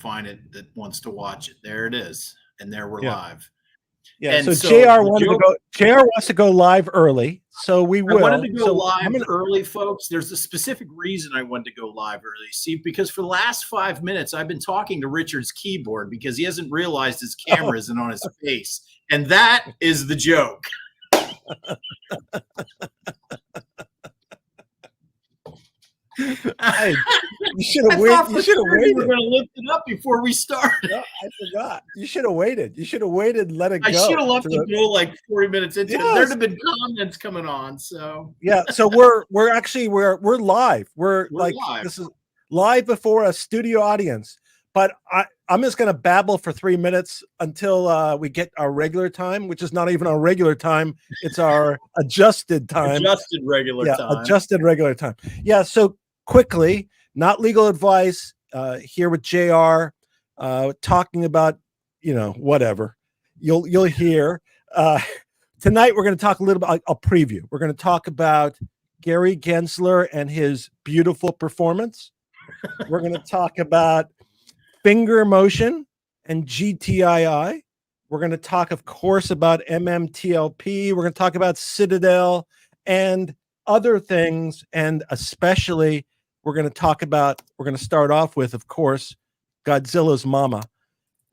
find it that wants to watch it. There it is. And there we're live. Yeah, and so JR wants to go live early, so we will. I wanted to go live early, folks. There's a specific reason I wanted to go live early. See, because for the last 5 minutes, I've been talking to Richard's keyboard because he hasn't realized his camera isn't on his face. And that is the joke. You should have waited. You should have waited. We were going to lift it up before we started. No, I forgot. You should have waited. You should have waited and let it go. I should have left it go like 40 minutes into it. There'd have been comments coming on. So yeah. So we're live. We're like live. This is live before a studio audience. But I'm just going to babble for 3 minutes until we get our regular time, which is not even our regular time. It's our adjusted time. Adjusted regular time. Adjusted regular time. Yeah. So quickly, not legal advice, here with JR, talking about, whatever you'll hear. Tonight, we're going to talk a little bit, a preview. We're going to talk about Gary Gensler and his beautiful performance. We're going to talk about FingerMotion and GTII. We're going to talk, of course, about Mmtlp. We're going to talk about Citadel and other things. And especially, we're going to start off with, of course, Godzilla's Momma.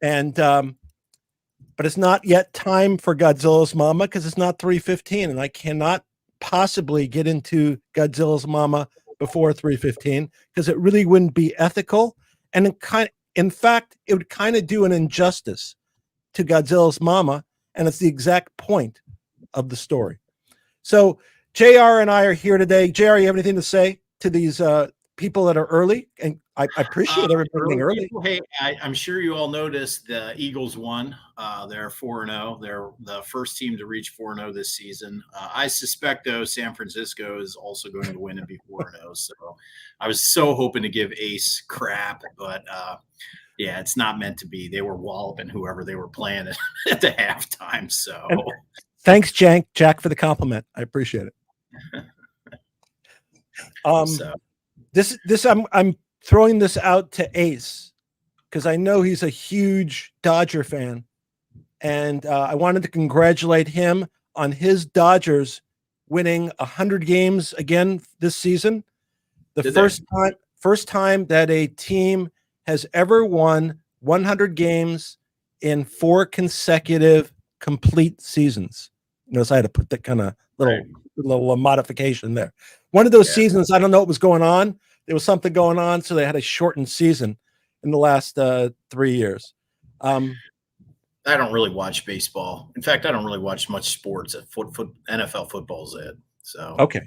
And, but it's not yet time for Godzilla's Momma because it's not 3:15, and I cannot possibly get into Godzilla's Momma before 3:15 because it really wouldn't be ethical. And in fact, it would kind of do an injustice to Godzilla's Momma, and it's the exact point of the story. So JR and I are here today. JR, you have anything to say to these people that are early? And I appreciate everybody being early. People, hey, I'm sure you all noticed the Eagles won. They're 4-0. They're the first team to reach 4-0 this season. I suspect, though, San Francisco is also going to win and be 4-0. So I was so hoping to give Ace crap, but yeah, it's not meant to be. They were walloping whoever they were playing at the halftime. So and thanks, Jack, for the compliment. I appreciate it. I'm throwing this out to Ace because I know he's a huge Dodger fan, and I wanted to congratulate him on his Dodgers winning 100 games again this season. The first time that a team has ever won 100 games in 4 consecutive complete seasons. Notice I had to put that kind of little modification there. One of those seasons, I don't know what was going on. There was something going on, so they had a shortened season in the last 3 years. I don't really watch baseball. In fact, I don't really watch much sports. NFL football is it. So okay,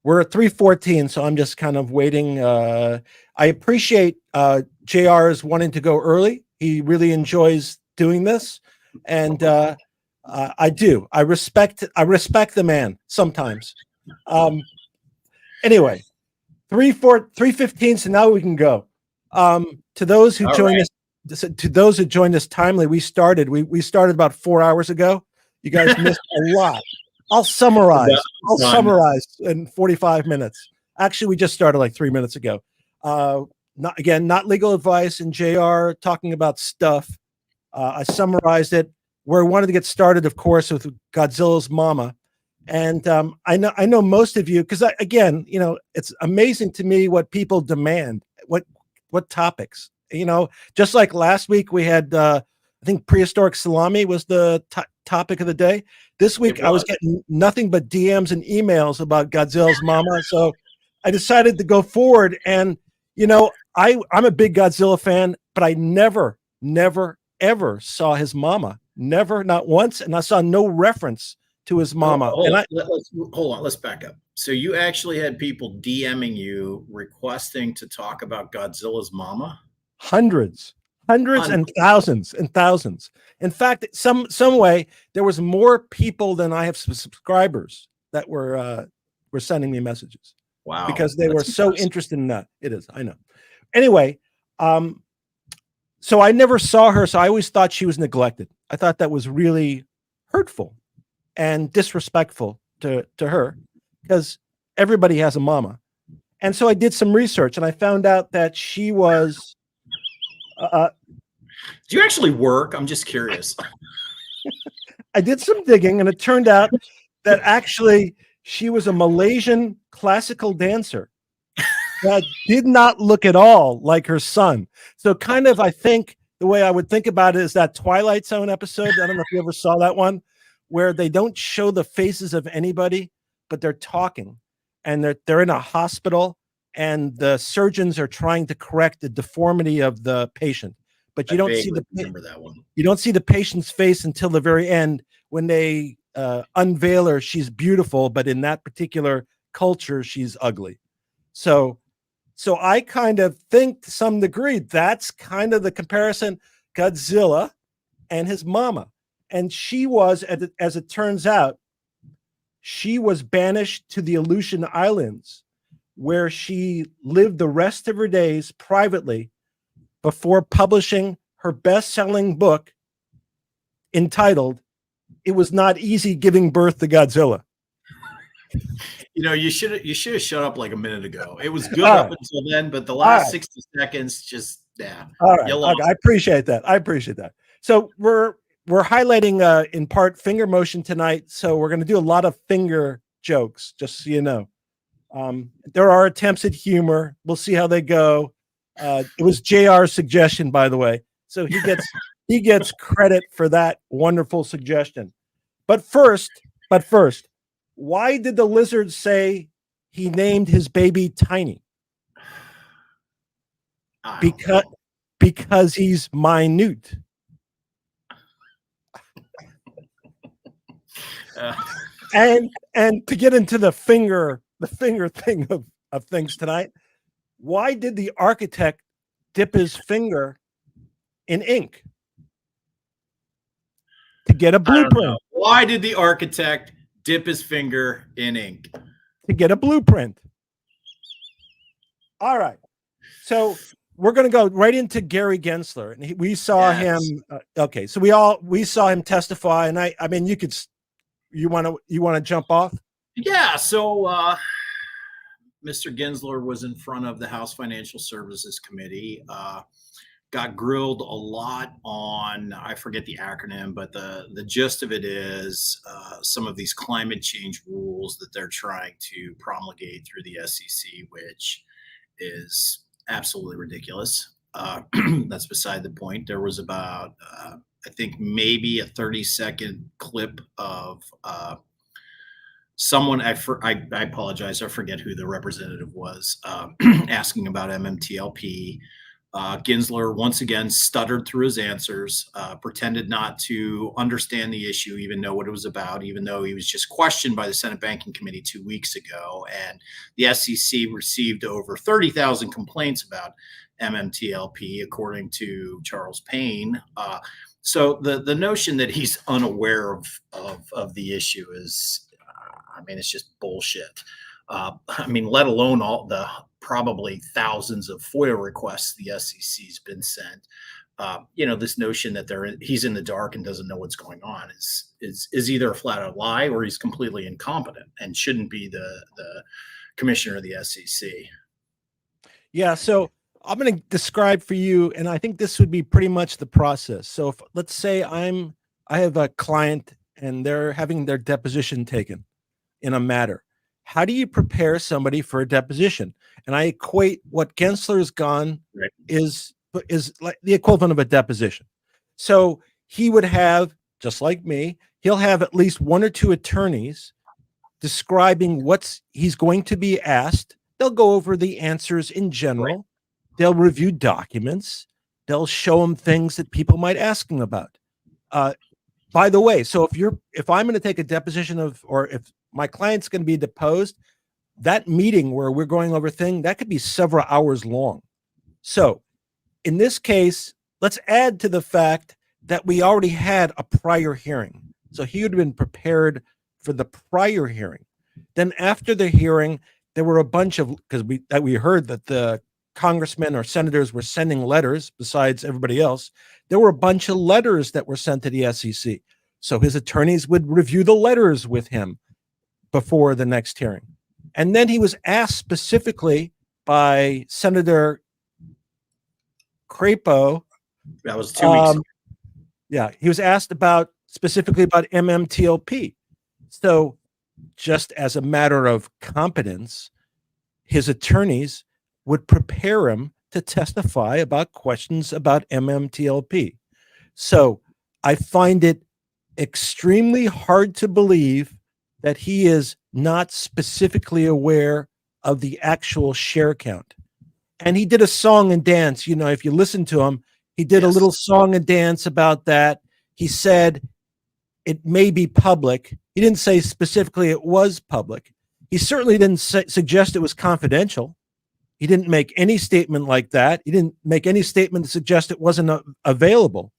we're at 3:14, so I'm just kind of waiting. I appreciate JR's wanting to go early. He really enjoys doing this, and I do. I respect the man sometimes. Anyway. 3:15, so now we can go. To those who joined us timely, we started about 4 hours ago. You guys missed a lot. I'll summarize in 45 minutes. Actually, we just started like 3 minutes ago. Not legal advice, and JR talking about stuff. I summarized it. We wanted to get started, of course, with Godzilla's Momma. And I know most of you, because it's amazing to me what people demand, what topics, just like last week we had, I think prehistoric salami was the topic of the day. This week I was getting nothing but DMs and emails about Godzilla's Momma. So I decided to go forward, and, I'm a big Godzilla fan, but I never, ever saw his Momma. Never, not once. And I saw no reference to his Momma. Hold on, let's back up. So you actually had people DMing you requesting to talk about Godzilla's Momma? Hundreds and thousands. In fact, some way there was more people than I have subscribers that were sending me messages. Wow. Because they were so interested in that. It is, I know. Anyway, so I never saw her, so I always thought she was neglected. I thought that was really hurtful and disrespectful to her, because everybody has a Momma. And so I did some research, and I found out that she was Do you actually work? I'm just curious. I did some digging, and it turned out that actually she was a Malaysian classical dancer that did not look at all like her son. So kind of, I think the way I would think about it is that Twilight Zone episode. I don't know if you ever saw that one, where they don't show the faces of anybody, but they're talking, and they're in a hospital, and the surgeons are trying to correct the deformity of the patient. But you don't see remember that one. You don't see the patient's face until the very end when they unveil her. She's beautiful, but in that particular culture, she's ugly. So I kind of think to some degree that's kind of the comparison: Godzilla and his mama. And she was, as it turns out, she was banished to the Aleutian Islands, where she lived the rest of her days privately before publishing her best-selling book entitled "It Was Not Easy Giving Birth to Godzilla." You know, you should have shut up like a minute ago. It was good up until then, but the last 60 seconds just All right. Okay. I appreciate that. So we're highlighting in part FingerMotion tonight. So we're going to do a lot of finger jokes, just so you know. There are attempts at humor. We'll see how they go. It was JR's suggestion, by the way. So he gets credit for that wonderful suggestion. But first, why did the lizard say he named his baby Tiny? Because he's minute. And to get into the finger thing of things tonight, why did the architect dip his finger in ink? To get a blueprint. Why did the architect dip his finger in ink? To get a blueprint. All right. So we're going to go right into Gary Gensler. And we saw him. Okay. So we saw him testify. And I mean, you want to jump off? Yeah. So Mr. Gensler was in front of the House Financial Services Committee. Got grilled a lot on, I forget the acronym, but the gist of it is some of these climate change rules that they're trying to promulgate through the SEC, which is absolutely ridiculous. That's beside the point. There was about, I think maybe a 30-second clip of someone, I apologize, I forget who the representative was, asking about Mmtlp. Gensler once again stuttered through his answers, pretended not to understand the issue, even know what it was about, even though he was just questioned by the Senate Banking Committee 2 weeks ago. And the SEC received over 30,000 complaints about Mmtlp, according to Charles Payne. So the notion that he's unaware of the issue is, I mean, it's just bullshit. I mean, let alone all the probably thousands of FOIA requests the SEC's been sent. This notion that he's in the dark and doesn't know what's going on is either a flat out lie or he's completely incompetent and shouldn't be the commissioner of the SEC. Yeah. So I'm going to describe for you, and I think this would be pretty much the process. So if, let's say I have a client and they're having their deposition taken in a matter. How do you prepare somebody for a deposition? And I equate what Gensler's gone is like the equivalent of a deposition. So he would have, just like me, he'll have at least one or two attorneys describing what he's going to be asked. They'll go over the answers in general. They'll review documents. They'll show him things that people might ask him about. By the way, so if I'm going to take a deposition or if my client's going to be deposed, that meeting where we're going over things, that could be several hours long. So in this case, let's add to the fact that we already had a prior hearing. So he would have been prepared for the prior hearing. Then after the hearing, there were a bunch of, because we heard that the congressmen or senators were sending letters besides everybody else. There were a bunch of letters that were sent to the SEC. So his attorneys would review the letters with him before the next hearing. And then he was asked specifically by Senator Crapo That was 2 weeks ago. Yeah, he was asked specifically about MMTLP. So just as a matter of competence, his attorneys would prepare him to testify about questions about MMTLP. So I find it extremely hard to believe that he is not specifically aware of the actual share count. And he did a song and dance. If you listen to him, he did a little song and dance about that. He said it may be public. He didn't say specifically it was public. He certainly didn't suggest it was confidential. He didn't make any statement like that. He didn't make any statement to suggest it wasn't available.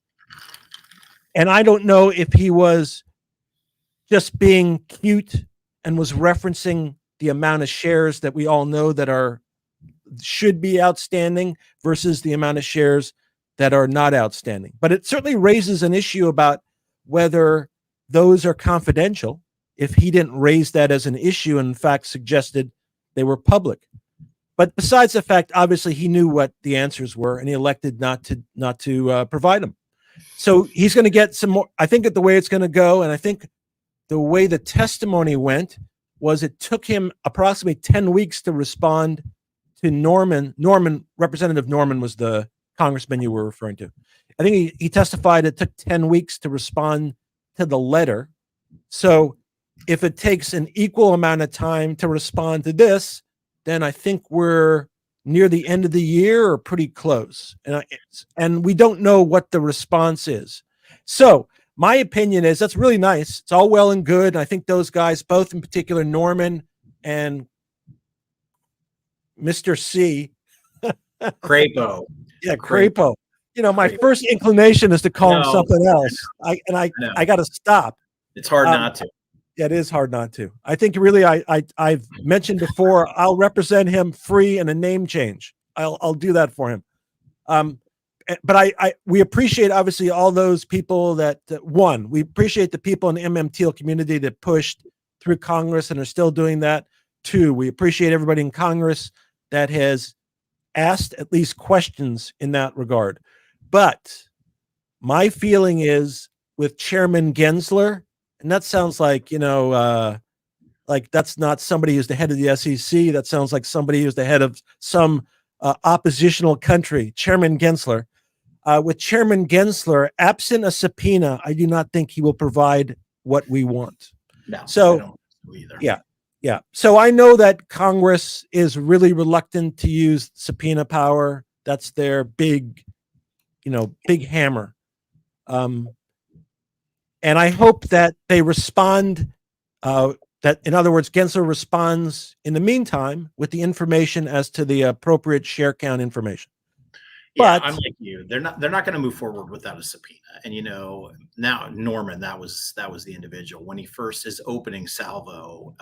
And I don't know if he was just being cute and was referencing the amount of shares that we all know that should be outstanding versus the amount of shares that are not outstanding. But it certainly raises an issue about whether those are confidential if he didn't raise that as an issue and in fact suggested they were public. But besides the fact, obviously he knew what the answers were and he elected not to provide them. So he's going to get some more. I think that the way it's going to go, and I think the way the testimony went, was it took him approximately 10 weeks to respond to Norman. Representative Norman was the congressman you were referring to. I think he testified it took 10 weeks to respond to the letter. So if it takes an equal amount of time to respond to this, then I think we're near the end of the year or pretty close. And we don't know what the response is. So my opinion is that's really nice. It's all well and good. And I think those guys, both in particular, Norman and Mr. C. Crapo. Yeah, Crapo. My first inclination is to call him something else. I got to stop. It's hard not to. Yeah, it is hard not to. I think really, I've mentioned before, I'll represent him free and a name change. I'll do that for him. But we appreciate obviously all those people that we appreciate the people in the MMTL community that pushed through Congress and are still doing that. 2, we appreciate everybody in Congress that has asked at least questions in that regard. But my feeling is with Chairman Gensler, and that sounds like, like that's not somebody who's the head of the SEC. That sounds like somebody who's the head of some oppositional country, Chairman Gensler. With Chairman Gensler, absent a subpoena, I do not think he will provide what we want. No, so, I don't either. Yeah. So I know that Congress is really reluctant to use subpoena power. That's their big hammer. And I hope that they respond, that in other words, Gensler responds in the meantime with the information as to the appropriate share count information. Yeah, but I'm like you. They're not going to move forward without a subpoena. And now Norman, that was the individual when he first, his opening salvo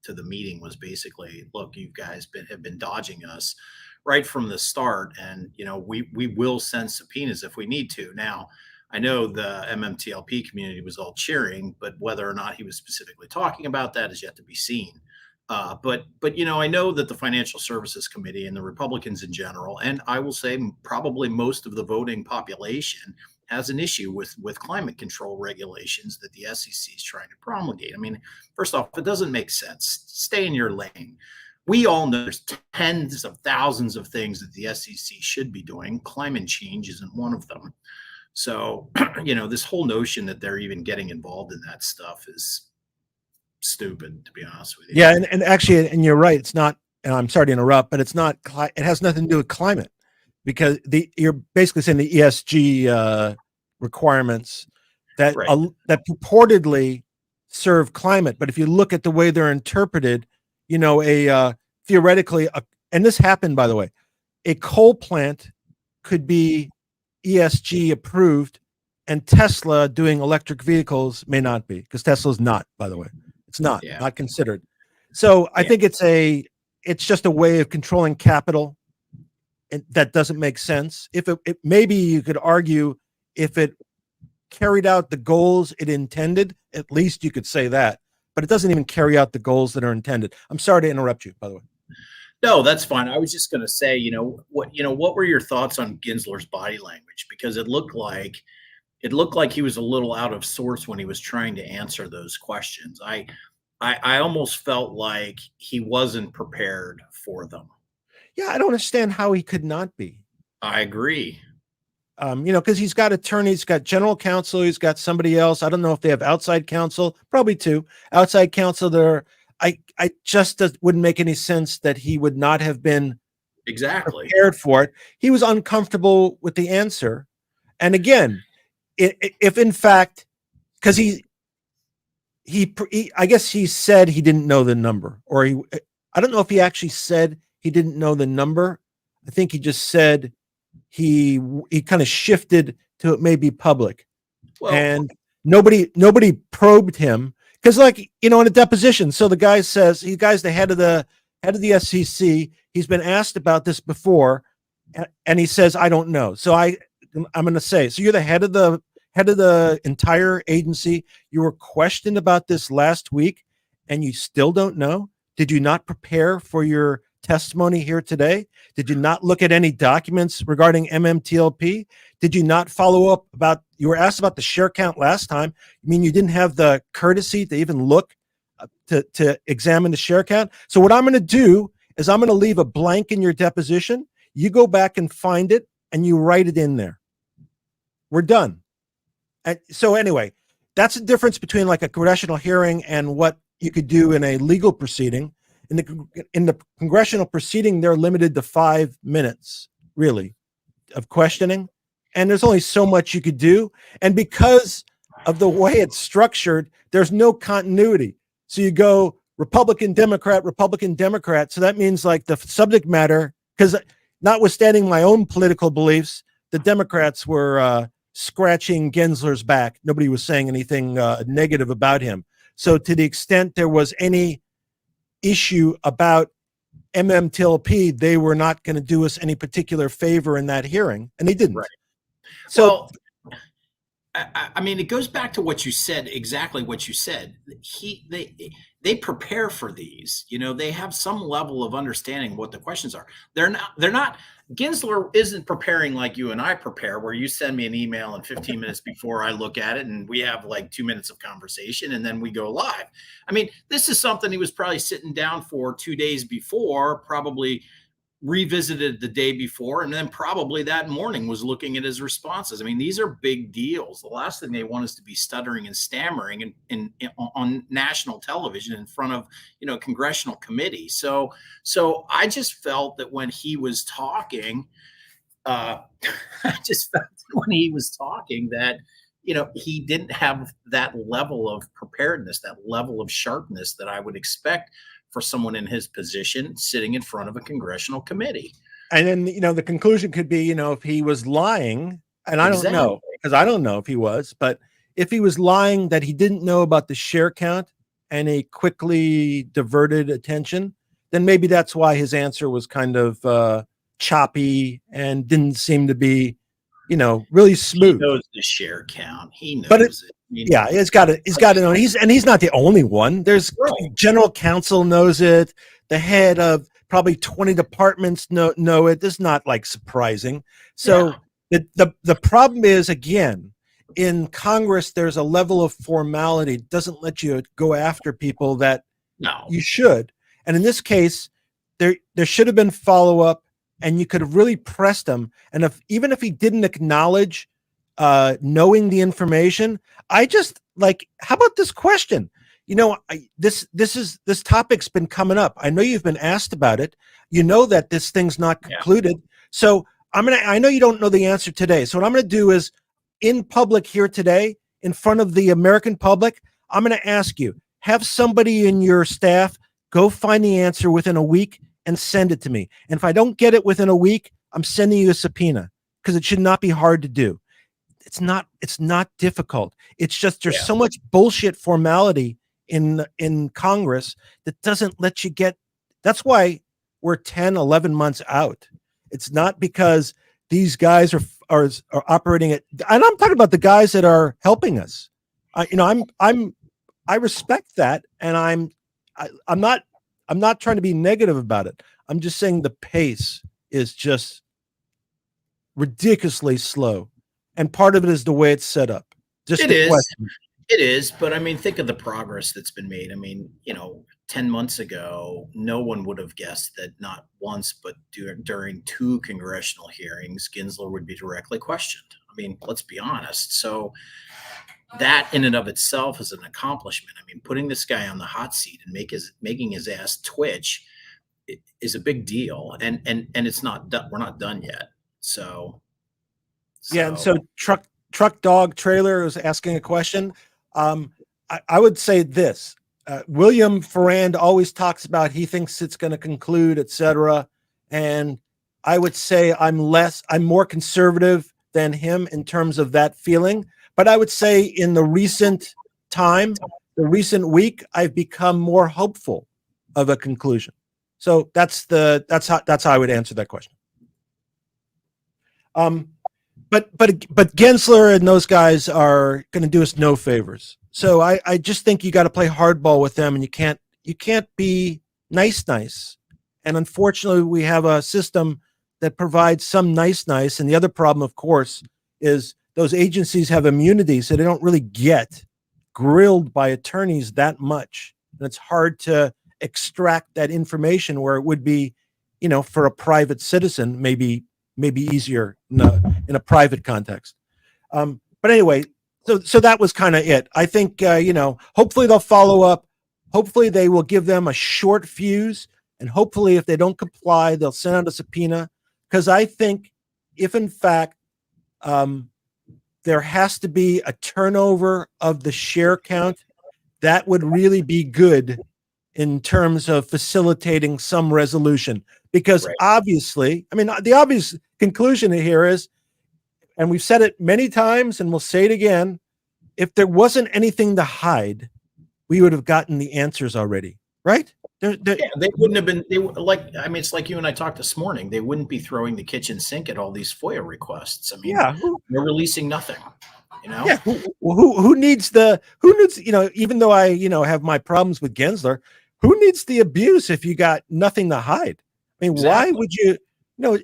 to the meeting was basically, look, you guys have been dodging us right from the start, and we will send subpoenas if we need to. Now, I know the MMTLP community was all cheering, but whether or not he was specifically talking about that is yet to be seen. But I know that the Financial Services Committee and the Republicans in general, and I will say probably most of the voting population, has an issue with climate control regulations that the SEC is trying to promulgate. I mean, first off, it doesn't make sense. Stay in your lane. We all know there's tens of thousands of things that the SEC should be doing. Climate change isn't one of them. So, this whole notion that they're even getting involved in that stuff is stupid, to be honest with you. Yeah, and actually, and you're right. It's not. And I'm sorry to interrupt, but it's not. It has nothing to do with climate, because you're basically saying the ESG requirements that that purportedly serve climate, but if you look at the way they're interpreted, theoretically, and this happened, by the way, a coal plant could be ESG approved, and Tesla doing electric vehicles may not be, because Tesla's not, by the way. It's not considered. So I think it's just a way of controlling capital, and that doesn't make sense. If it maybe you could argue if it carried out the goals it intended, at least you could say that, but it doesn't even carry out the goals that are intended. I'm sorry to interrupt you, by the way. No, that's fine. I was just going to say, what were your thoughts on Gensler's body language? Because it looked like he was a little out of sorts when he was trying to answer those questions. I almost felt like he wasn't prepared for them. Yeah, I don't understand how he could not be. I agree. Because he's got attorneys, he's got general counsel, he's got somebody else. I don't know if they have outside counsel, probably two outside counsel there. I just wouldn't make any sense that he would not have been Exactly prepared for it. He was uncomfortable with the answer. And again, if in fact, because he I guess he said he didn't know the number, or I don't know if he actually said he didn't know the number. I think he just said he kind of shifted to it may be public. Well, and nobody probed him because, like, in a deposition. So the guy says the guy's the head of the SEC. He's been asked about this before, and he says, I don't know. So I'm going to say, so you're the head of the entire agency. You were questioned about this last week, and you still don't know? Did you not prepare for your testimony here today? Did you not look at any documents regarding Mmtlp? Did you not follow up you were asked about the share count last time? I mean, you didn't have the courtesy to even look to examine the share count. So what I'm going to do is I'm going to leave a blank in your deposition. You go back and find it and you write it in there. We're done. And so anyway, that's the difference between like a congressional hearing and what you could do in a legal proceeding. In the congressional proceeding, they're limited to 5 minutes, really, of questioning. And there's only so much you could do. And because of the way it's structured, there's no continuity. So you go Republican, Democrat, Republican, Democrat. So that means like the subject matter, because notwithstanding my own political beliefs, the Democrats were scratching Gensler's back. Nobody was saying anything negative about him. So to the extent there was any issue about Mmtlp, they were not going to do us any particular favor in that hearing, and they didn't. Right. So, well, I mean, it goes back to what you said, exactly what you said. They prepare for these. They have some level of understanding what the questions are. They're not. Gensler isn't preparing like you and I prepare, where you send me an email and 15 minutes before I look at it, and we have like 2 minutes of conversation, and then we go live. I mean, this is something he was probably sitting down for 2 days before, probably revisited the day before, and then probably that morning was looking at his responses. I mean, these are big deals. The last thing they want is to be stuttering and stammering on national television in front of congressional committee. So I just felt that when he was talking, that he didn't have that level of preparedness, that level of sharpness that I would expect for someone in his position sitting in front of a congressional committee. And then, the conclusion could be, if he was lying, and I don't know, because I don't know if he was, but if he was lying that he didn't know about the share count and he quickly diverted attention, then maybe that's why his answer was kind of choppy and didn't seem to be, really smooth. He knows the share count. He knows it. Yeah, he's got to know. He's not the only one. There's general counsel knows it. The head of probably 20 departments know it. This is not like surprising. So the problem is, again, in Congress, there's a level of formality. It doesn't let you go after people that you should. And in this case, there should have been follow-up, and you could have really pressed him. And even if he didn't acknowledge knowing the information, I just how about this question? This topic's been coming up. I know you've been asked about it. You know that this thing's not concluded. Yeah. So I know you don't know the answer today. So what I'm going to do is, in public here today, in front of the American public, I'm going to ask you, have somebody in your staff go find the answer within a week and send it to me. And if I don't get it within a week, I'm sending you a subpoena, because it should not be hard to do. It's not difficult. It's just there's so much bullshit formality in Congress that doesn't let you get. That's why we're 10, 11 months out. It's not because these guys are operating at, and I'm talking about the guys that are helping us. I respect that, and I'm not trying to be negative about it. I'm just saying the pace is just ridiculously slow. And part of it is the way it's set up. Just It is. question. It is, but I mean, think of the progress that's been made. I mean, 10 months ago, no one would have guessed that not once, but during 2 congressional hearings, Gensler would be directly questioned. I mean, let's be honest. So that in and of itself is an accomplishment. I mean, putting this guy on the hot seat and making his ass twitch is a big deal. And it's not done. We're not done yet. Yeah. And so truck dog trailer is asking a question. I would say this. William Ferrand always talks about he thinks it's going to conclude, etc. And I would say I'm more conservative than him in terms of that feeling. But I would say in the recent week, I've become more hopeful of a conclusion. So that's how I would answer that question. But Gensler and those guys are going to do us no favors. So I just think you got to play hardball with them, and you can't be nice. And unfortunately, we have a system that provides some nice. And the other problem, of course, is those agencies have immunity, so they don't really get grilled by attorneys that much. And it's hard to extract that information where it would be, for a private citizen, maybe easier in a private context. But anyway, so that was kind of it. I think, hopefully they'll follow up. Hopefully they will give them a short fuse. And hopefully if they don't comply, they'll send out a subpoena. Because I think if in fact there has to be a turnover of the share count, that would really be good in terms of facilitating some resolution. Because obviously, I mean, the obvious conclusion here is, and we've said it many times and we'll say it again, if there wasn't anything to hide, we would have gotten the answers already, right? Yeah, they wouldn't have been, it's like you and I talked this morning, they wouldn't be throwing the kitchen sink at all these FOIA requests. I mean, they're releasing nothing, Yeah, who needs, even though I, have my problems with Gensler, who needs the abuse if you got nothing to hide? I mean, Why would you,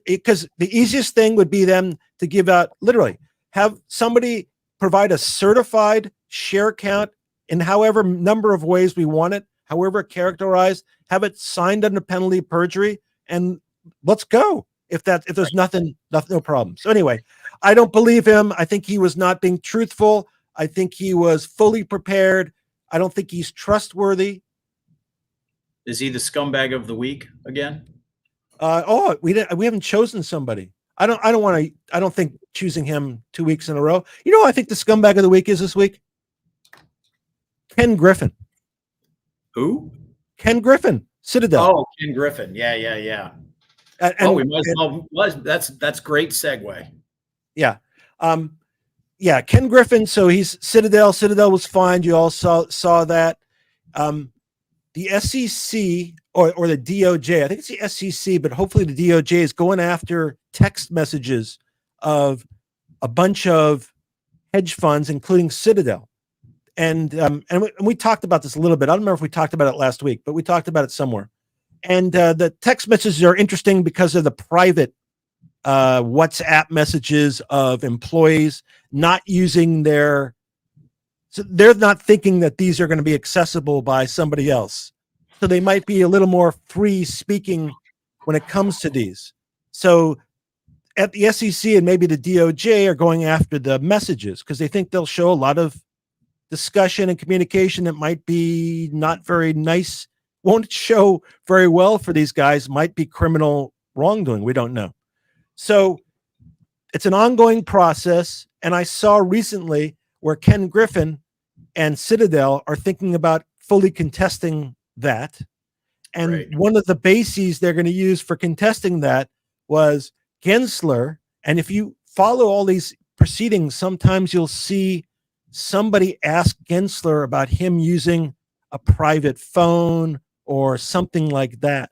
because the easiest thing would be them to give out, literally, have somebody provide a certified share count in however number of ways we want it, however characterized, have it signed under penalty of perjury, and let's go. If there's nothing, no problem. So anyway, I don't believe him. I think he was not being truthful. I think he was fully prepared. I don't think he's trustworthy. Is he the scumbag of the week again? We haven't chosen somebody. I don't think choosing him 2 weeks in a row. I think the scumbag of the week is this week. Ken Griffin. Who? Ken Griffin, Citadel. Oh, Ken Griffin. Yeah. We might as well. That's great segue. Yeah. Ken Griffin. So he's Citadel. Citadel was fined. You all saw that. The SEC or the DOJ, I think it's the SEC, but hopefully the DOJ is going after text messages of a bunch of hedge funds, including Citadel. And we talked about this a little bit. I don't remember if we talked about it last week, but we talked about it somewhere. And the text messages are interesting because of the private WhatsApp messages of employees not using so they're not thinking that these are going to be accessible by somebody else. So they might be a little more free speaking when it comes to these. So at the SEC and maybe the DOJ are going after the messages because they think they'll show a lot of discussion and communication that might be not very nice, won't show very well for these guys, might be criminal wrongdoing. We don't know. So it's an ongoing process. And I saw recently where Ken Griffin and Citadel are thinking about fully contesting that. And one of the bases they're going to use for contesting that was Gensler. And if you follow all these proceedings, sometimes you'll see somebody ask Gensler about him using a private phone or something like that.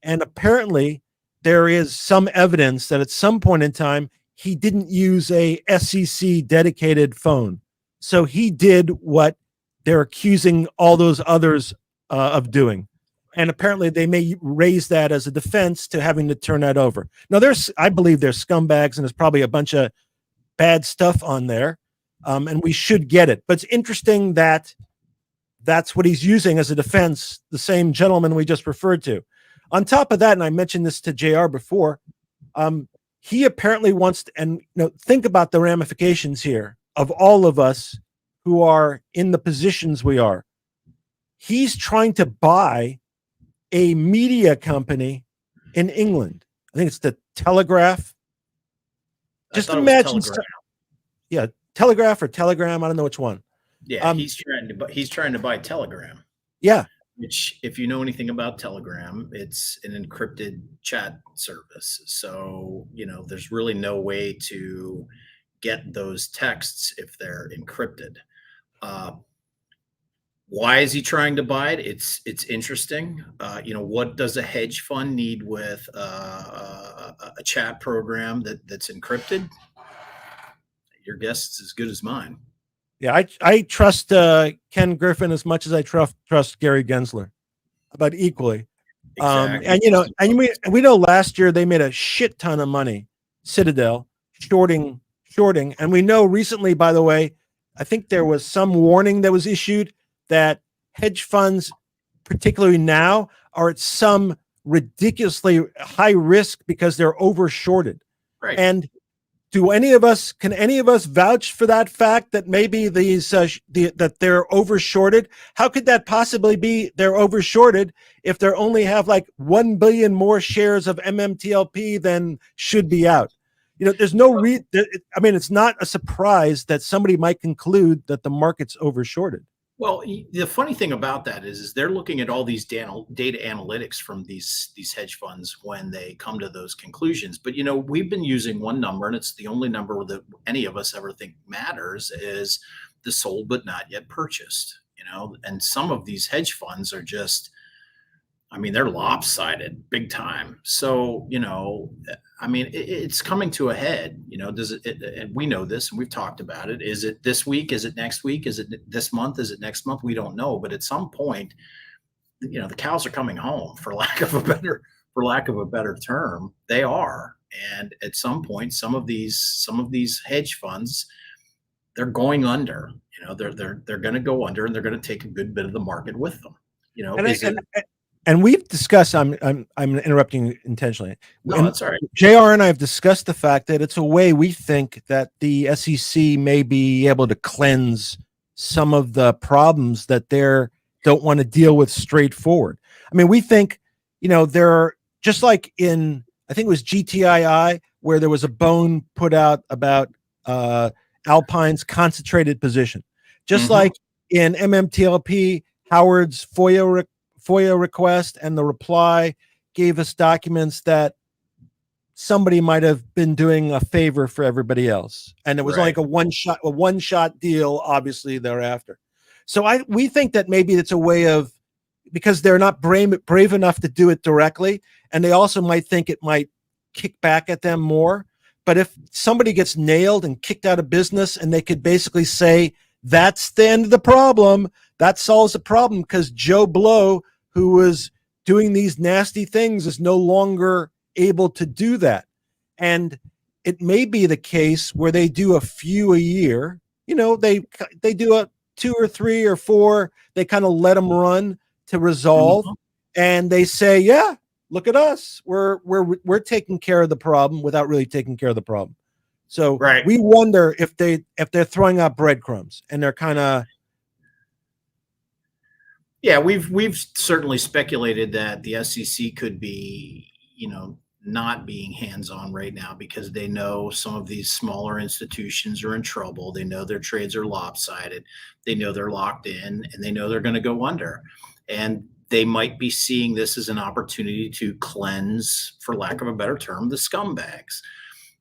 And apparently there is some evidence that at some point in time, he didn't use a SEC dedicated phone. So he did what they're accusing all those others of doing. And apparently they may raise that as a defense to having to turn that over. Now, I believe there's scumbags, and there's probably a bunch of bad stuff on there, and we should get it. But it's interesting that that's what he's using as a defense, the same gentleman we just referred to. On top of that, and I mentioned this to JR before, he apparently wants to, and think about the ramifications here of all of us who are in the positions we are. He's trying to buy a media company in England. I think it's the Telegraph. Just imagine, Telegraph or Telegram. I don't know which one. Yeah, he's trying to buy Telegram. Yeah. Which, if you know anything about Telegram, it's an encrypted chat service. So, there's really no way to get those texts if they're encrypted. Why is he trying to buy it? It's interesting. What does a hedge fund need with a chat program that's encrypted? Your guess is as good as mine. Yeah, I trust Ken Griffin as much as I trust Gary Gensler, about equally. Exactly. And we know last year they made a shit ton of money, Citadel, shorting, and we know recently, by the way, I think there was some warning that was issued that hedge funds, particularly now, are at some ridiculously high risk because they're over shorted. Right. And can any of us vouch for that fact that maybe that they're over shorted? How could that possibly be they're over shorted if they only have like 1 billion more shares of MMTLP than should be out? There's no it's not a surprise that somebody might conclude that the market's over shorted. Well, the funny thing about that is they're looking at all these data analytics from these hedge funds when they come to those conclusions. But, we've been using one number, and it's the only number that any of us ever think matters, is the sold but not yet purchased, and some of these hedge funds are just, they're lopsided big time. So, it's coming to a head. Does it? And we know this, and we've talked about it. Is it this week? Is it next week? Is it this month? Is it next month? We don't know. But at some point, the cows are coming home, for lack of a better term. They are. And at some point, some of these hedge funds, they're going under. They're going to go under, and they're going to take a good bit of the market with them. And we've discussed, I'm interrupting you intentionally. No, that's all right. JR and I have discussed the fact that it's a way we think that the SEC may be able to cleanse some of the problems that they don't want to deal with straightforward. We think, there are, just like in, I think it was GTII, where there was a bone put out about Alpine's concentrated position. Just like in MMTLP, Howard's FOIA request and the reply gave us documents that somebody might have been doing a favor for everybody else, and it was like a one shot deal, obviously thereafter. So we think that maybe it's a way of, because they're not brave enough to do it directly, and they also might think it might kick back at them more. But if somebody gets nailed and kicked out of business, and they could basically say that's the end of the problem, that solves the problem, because Joe Blow, who was doing these nasty things, is no longer able to do that. And it may be the case where they do a few a year. They do a 2 or 3 or 4. They kind of let them run to resolve, and they say, "Yeah, look at us. We're taking care of the problem without really taking care of the problem." So we wonder if they're throwing out breadcrumbs, and they're kind of. Yeah, we've certainly speculated that the SEC could be, not being hands-on right now because they know some of these smaller institutions are in trouble. They know their trades are lopsided. They know they're locked in, and they know they're going to go under. And they might be seeing this as an opportunity to cleanse, for lack of a better term, the scumbags.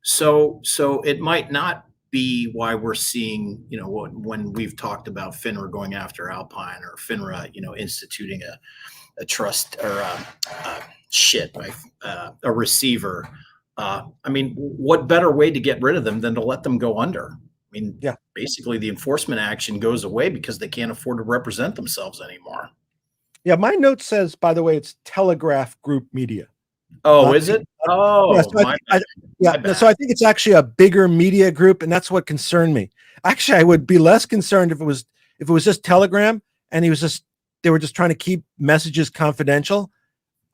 So it might not be why we're seeing, when we've talked about FINRA going after Alpine, or FINRA, instituting a trust or a receiver. What better way to get rid of them than to let them go under? Basically the enforcement action goes away because they can't afford to represent themselves anymore. Yeah, my note says, by the way, it's Telegraph Group Media. Oh, is it? Oh, yeah, so so I think it's actually a bigger media group, and that's what concerned me. Actually, I would be less concerned if it was just Telegram and they were just trying to keep messages confidential.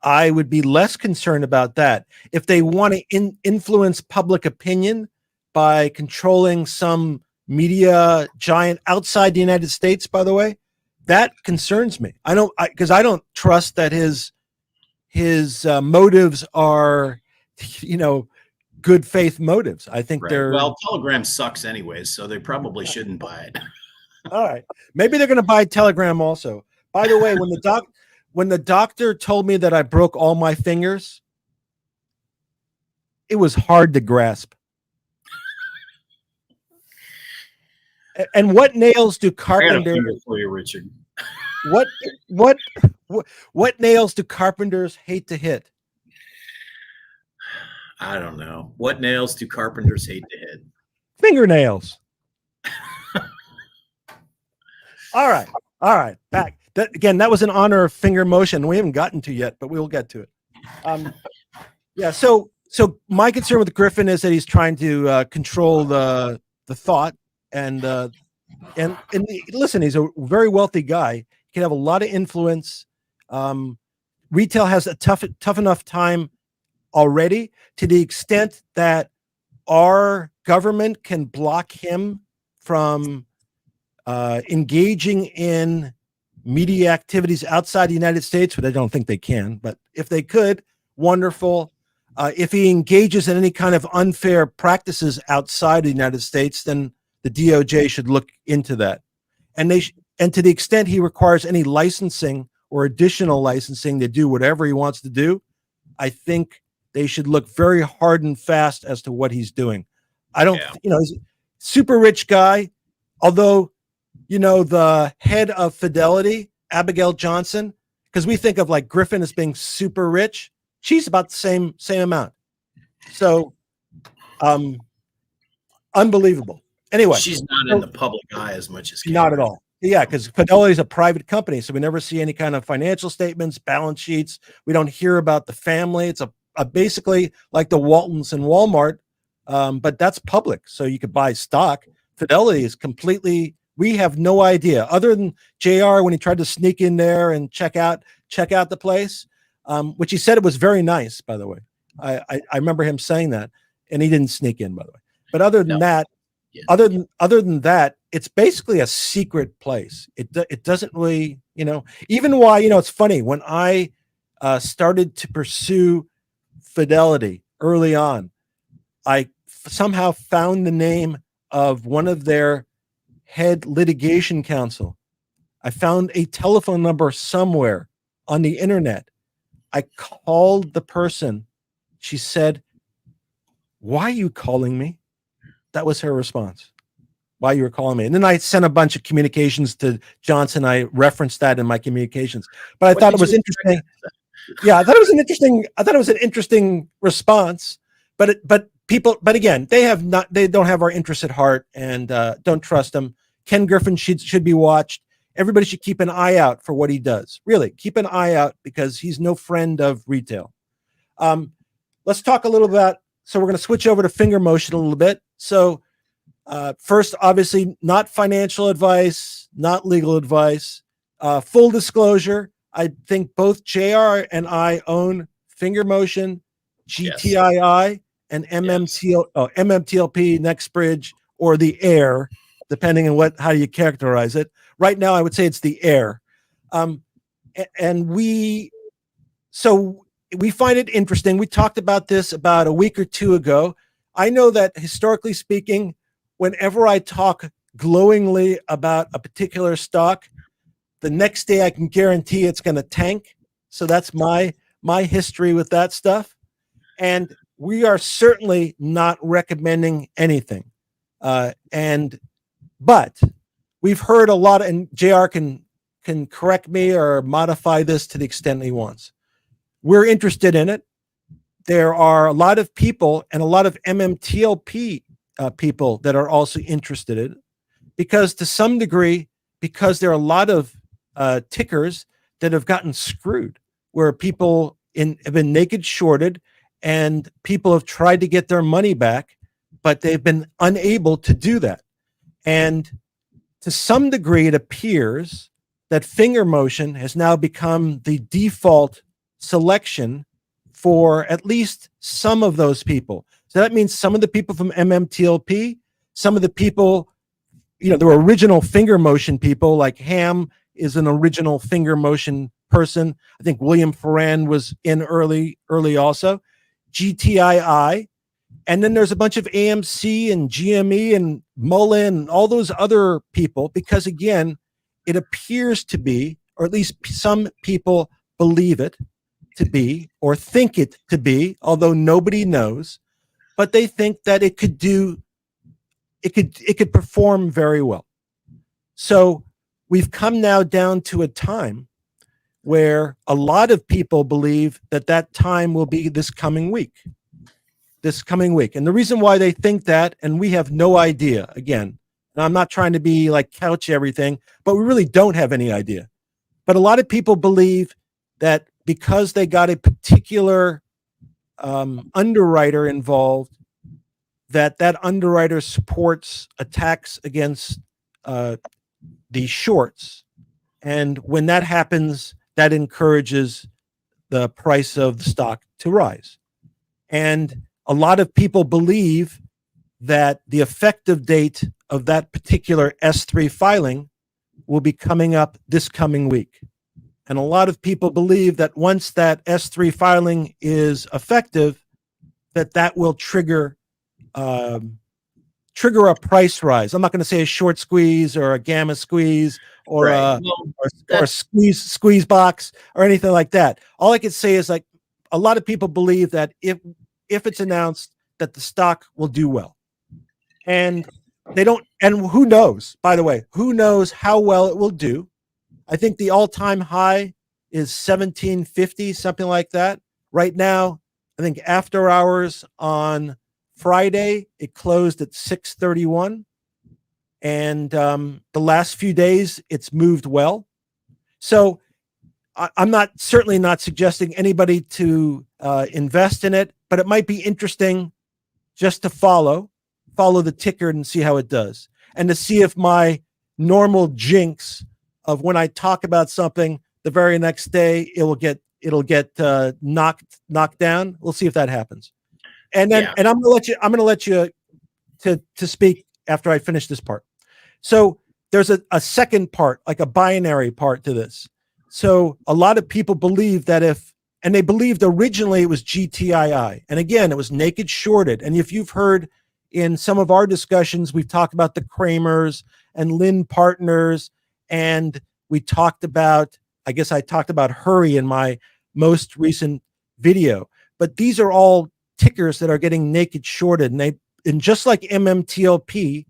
I would be less concerned about that. If they want to influence public opinion by controlling some media giant outside the United States, by the way, that concerns me. Because I don't trust that his motives are, good faith motives. I think they're Telegram sucks anyways, so they probably shouldn't buy it. All right, maybe they're going to buy Telegram also. By the way, when the doctor told me that I broke all my fingers, it was hard to grasp. And what nails do carpenters? For you, Richard. What nails do carpenters hate to hit? I don't know. What nails do carpenters hate to hit? Fingernails. All right. Back. That was in honor of FingerMotion. We haven't gotten to yet, but we'll get to it. Yeah. So my concern with Griffin is that he's trying to control the thought and listen. He's a very wealthy guy. He can have a lot of influence. Retail has a tough enough time already, to the extent that our government can block him from engaging in media activities outside the United States, but I don't think they can. But if they could, wonderful. If he engages in any kind of unfair practices outside the United States, then the DOJ should look into that. And to the extent he requires any licensing or additional licensing to do whatever he wants to do, I think they should look very hard and fast as to what he's doing. He's a super rich guy, although, the head of Fidelity, Abigail Johnson, because we think of like Griffin as being super rich, she's about the same amount. So, unbelievable. Anyway, she's not in the public eye as much as not at all. Yeah, because Fidelity is a private company, so we never see any kind of financial statements, balance sheets. We don't hear about the family. It's a basically like the Waltons and Walmart, but that's public, so you could buy stock. Fidelity is completely. We have no idea, other than JR when he tried to sneak in there and check out the place, which he said it was very nice. By the way, I remember him saying that, and he didn't sneak in, by the way. But other than that. Other than that, it's basically a secret place. It doesn't really, even why, it's funny when I started to pursue Fidelity early on, I somehow found the name of one of their head litigation counsel. I found a telephone number somewhere on the internet. I called the person. She said, "Why are you calling me?" That was her response. Why you were calling me. And then I sent a bunch of communications to Johnson. I referenced that in my communications, but I thought it was interesting. Yeah, I thought it was an interesting response, but again, they don't have our interests at heart, and don't trust them. Ken Griffin should be watched. Everybody should keep an eye out for what he does. Really, keep an eye out, because he's no friend of retail. Let's talk a little about. So we're going to switch over to FingerMotion a little bit. So first, obviously, not financial advice, not legal advice. Full disclosure, I think both JR and I own FingerMotion, GTII, and MMTLP, NextBridge, or the Air, depending on how you characterize it. Right now, I would say it's the Air. And we find it interesting. We talked about this about a week or two ago. I know that historically speaking, whenever I talk glowingly about a particular stock, the next day I can guarantee it's going to tank. So that's my history with that stuff. And we are certainly not recommending anything. But we've heard a lot, and JR can correct me or modify this to the extent he wants. We're interested in it. There are a lot of people and a lot of MMTLP people that are also interested in it, because to some degree, because there are a lot of tickers that have gotten screwed, where people have been naked shorted, and people have tried to get their money back, but they've been unable to do that. And to some degree, it appears that FingerMotion has now become the default selection for at least some of those people. So that means some of the people from Mmtlp, some of the people, the original FingerMotion people, like Ham is an original FingerMotion person. I think William Ferran was in early also. GTII. And then there's a bunch of AMC and GME and Mullen and all those other people, because again, it appears to be, or at least some people believe it to be, or think it to be, although nobody knows, but they think that it could perform very well. So we've come now down to a time where a lot of people believe that time will be this coming week. And the reason why they think that, and we have no idea, again, and I'm not trying to be like couch everything, but we really don't have any idea. But a lot of people believe that because they got a particular underwriter involved, that underwriter supports attacks against the shorts. And when that happens, that encourages the price of the stock to rise. And a lot of people believe that the effective date of that particular S3 filing will be coming up this coming week. And a lot of people believe that once that S3 filing is effective, that will trigger a price rise. I'm not going to say a short squeeze or a gamma squeeze or or a squeeze box or anything like that. All I can say is, like, a lot of people believe that if it's announced that the stock will do well, and they don't, and who knows, by the way, who knows how well it will do. I think the all-time high is 1750, something like that. Right now, I think after hours on Friday, it closed at 631. And the last few days, it's moved well. So I'm certainly not suggesting anybody to invest in it, but it might be interesting just to follow the ticker and see how it does, and to see if my normal jinx of when I talk about something, the very next day it'll get knocked down. We'll see if that happens. And then, and I'm gonna let you to speak after I finish this part. So there's a second part, like a binary part to this. So a lot of people believe that and they believed originally it was GTII. And again, it was naked shorted. And if you've heard in some of our discussions, we've talked about the Kramers and Lynn Partners, and we talked about, I guess I talked about Hurry in my most recent video. But these are all tickers that are getting naked shorted. And just like Mmtlp,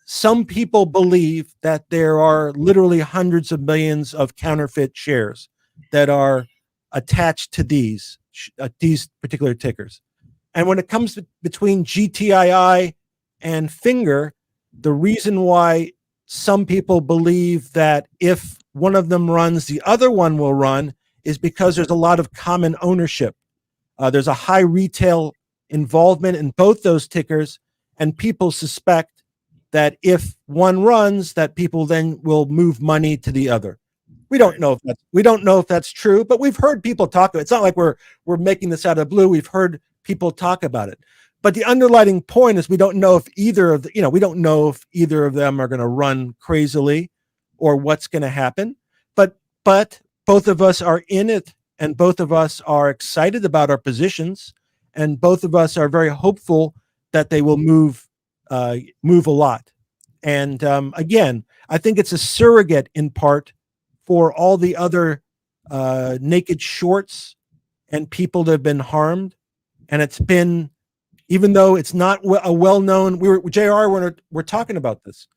some people believe that there are literally hundreds of millions of counterfeit shares that are attached to these particular tickers. And when it comes between GTII and Fngr, the reason why some people believe that if one of them runs, the other one will run is because there's a lot of common ownership. There's a high retail involvement in both those tickers, and people suspect that if one runs, that people then will move money to the other. We don't know if that's true, but we've heard people talk about it. It's not like we're making this out of the blue. We've heard people talk about it. But the underlying point is we don't know if either of them are going to run crazily or what's going to happen. But both of us are in it, and both of us are excited about our positions, and both of us are very hopeful that they will move a lot. And again, I think it's a surrogate in part for all the other naked shorts and people that have been harmed. And it's been, even though it's not a well-known, we're talking about this.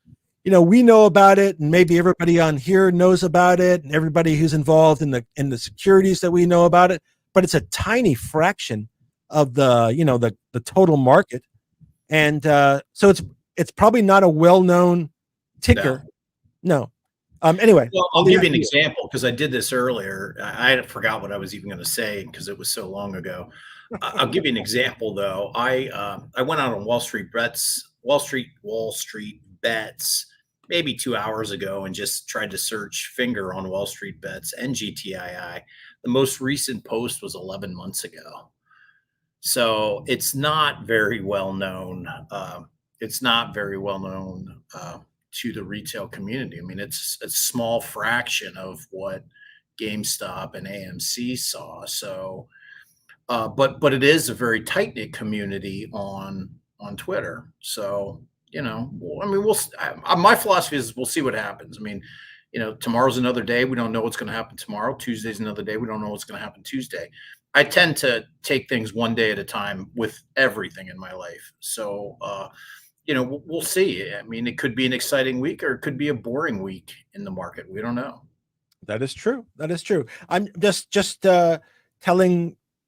We know about it, and maybe everybody on here knows about it, and everybody who's involved in the securities that we know about it, but it's a tiny fraction of the total market. And so it's probably not a well-known ticker. No. Anyway, Well, I'll give you an example because I did this earlier. I forgot what I was even going to say because it was so long ago. I'll give you an example though. I went out on Wall Street bets maybe 2 hours ago and just tried to search Fngr on Wall Street bets and GTII. The most recent post was 11 months ago. So it's not very well known. It's not very well known to the retail community. I mean, it's a small fraction of what GameStop and AMC saw. So, but it is a very tight knit community on Twitter. So I mean, my philosophy is we'll see what happens. I mean, tomorrow's another day. We don't know what's going to happen tomorrow. Tuesday's another day. We don't know what's going to happen Tuesday. I tend to take things one day at a time with everything in my life. So, we'll see. I mean, it could be an exciting week or it could be a boring week in the market. We don't know. That is true. That is true. I'm just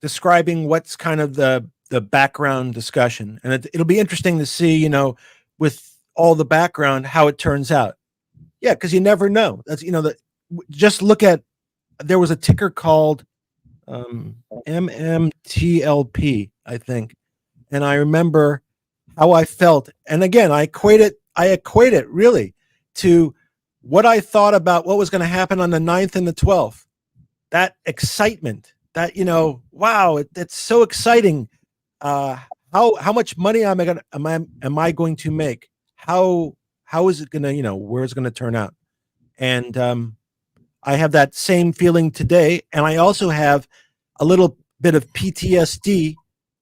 describing what's kind of the background discussion, and it'll be interesting to see, with all the background, how it turns out. Yeah, because you never know. That's just look at, there was a ticker called Mmtlp, I think, and I remember how I felt. And again, I equate it really to what I thought about what was going to happen on the 9th and the 12th. That excitement, that, wow, it's so exciting. How much money am I going to make? How is it going to, where it's going to turn out? And I have that same feeling today. And I also have a little bit of PTSD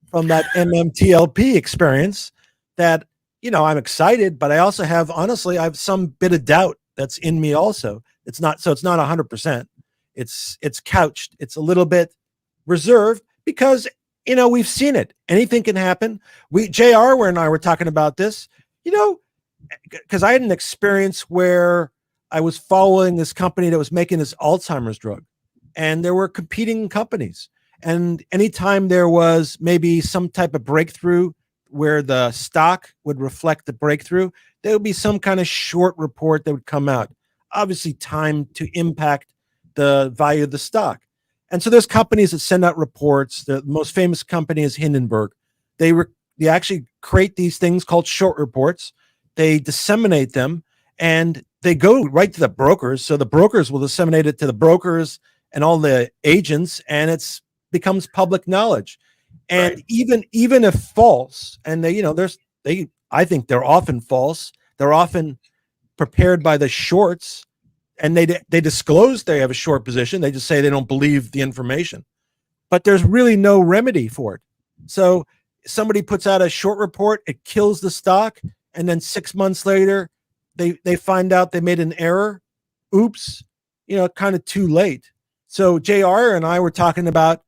from that Mmtlp experience that, I'm excited, but I also have, honestly, I have some bit of doubt that's in me also. It's not 100%. It's couched. It's a little bit reserved because, we've seen it. Anything can happen. JR and I were talking about this, because I had an experience where I was following this company that was making this Alzheimer's drug, and there were competing companies. And anytime there was maybe some type of breakthrough where the stock would reflect the breakthrough, there would be some kind of short report that would come out, obviously timed to impact the value of the stock. And so there's companies that send out reports. The most famous company is Hindenburg. They actually create these things called short reports. They disseminate them and they go right to the brokers. So the brokers will disseminate it to the brokers and all the agents, and it's becomes public knowledge. And right. even if false, and I think they're often false. They're often prepared by the shorts, and they disclose they have a short position. They just say they don't believe the information, but there's really no remedy for it. So somebody puts out a short report, it kills the stock, and then 6 months later, they find out they made an error. Oops, kind of too late. So JR and I were talking about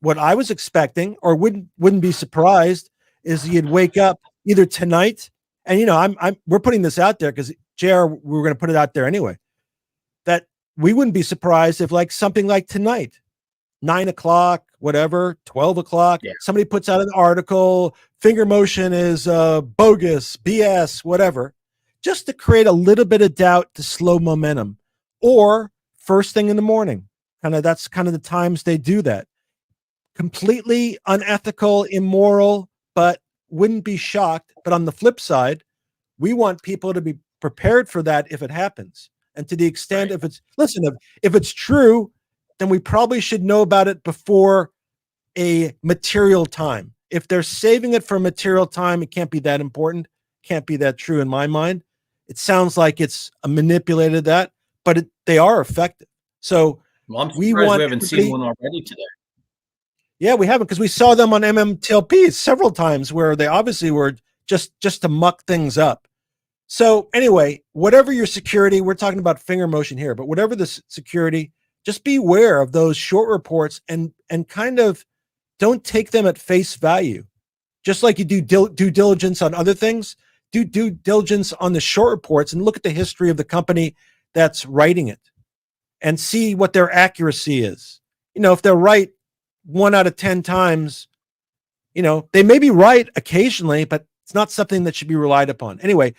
what I was expecting, or wouldn't be surprised, is you'd wake up either tonight, and we're putting this out there because JR, we were going to put it out there anyway, that we wouldn't be surprised if something like tonight, 9 o'clock, whatever, 12 o'clock, somebody puts out an article, FingerMotion is bogus, BS, whatever, just to create a little bit of doubt to slow momentum, or first thing in the morning. That's kind of the times they do that. Completely unethical, immoral, but wouldn't be shocked. But on the flip side, we want people to be prepared for that if it happens. And to the extent, if it's true, then we probably should know about it before a material time. If they're saving it for material time, it can't be that important. Can't be that true in my mind. It sounds like it's manipulated that, but they are effective. So I'm surprised we haven't seen one already today. Yeah, we haven't, because we saw them on Mmtlp several times where they obviously were just to muck things up. So anyway, whatever your security, we're talking about FingerMotion here, but whatever the security, just beware of those short reports and kind of don't take them at face value. Just like you do due diligence on other things, do due diligence on the short reports and look at the history of the company that's writing it and see what their accuracy is. If they're right 1 out of 10 times, they may be right occasionally, but it's not something that should be relied upon. Anyway,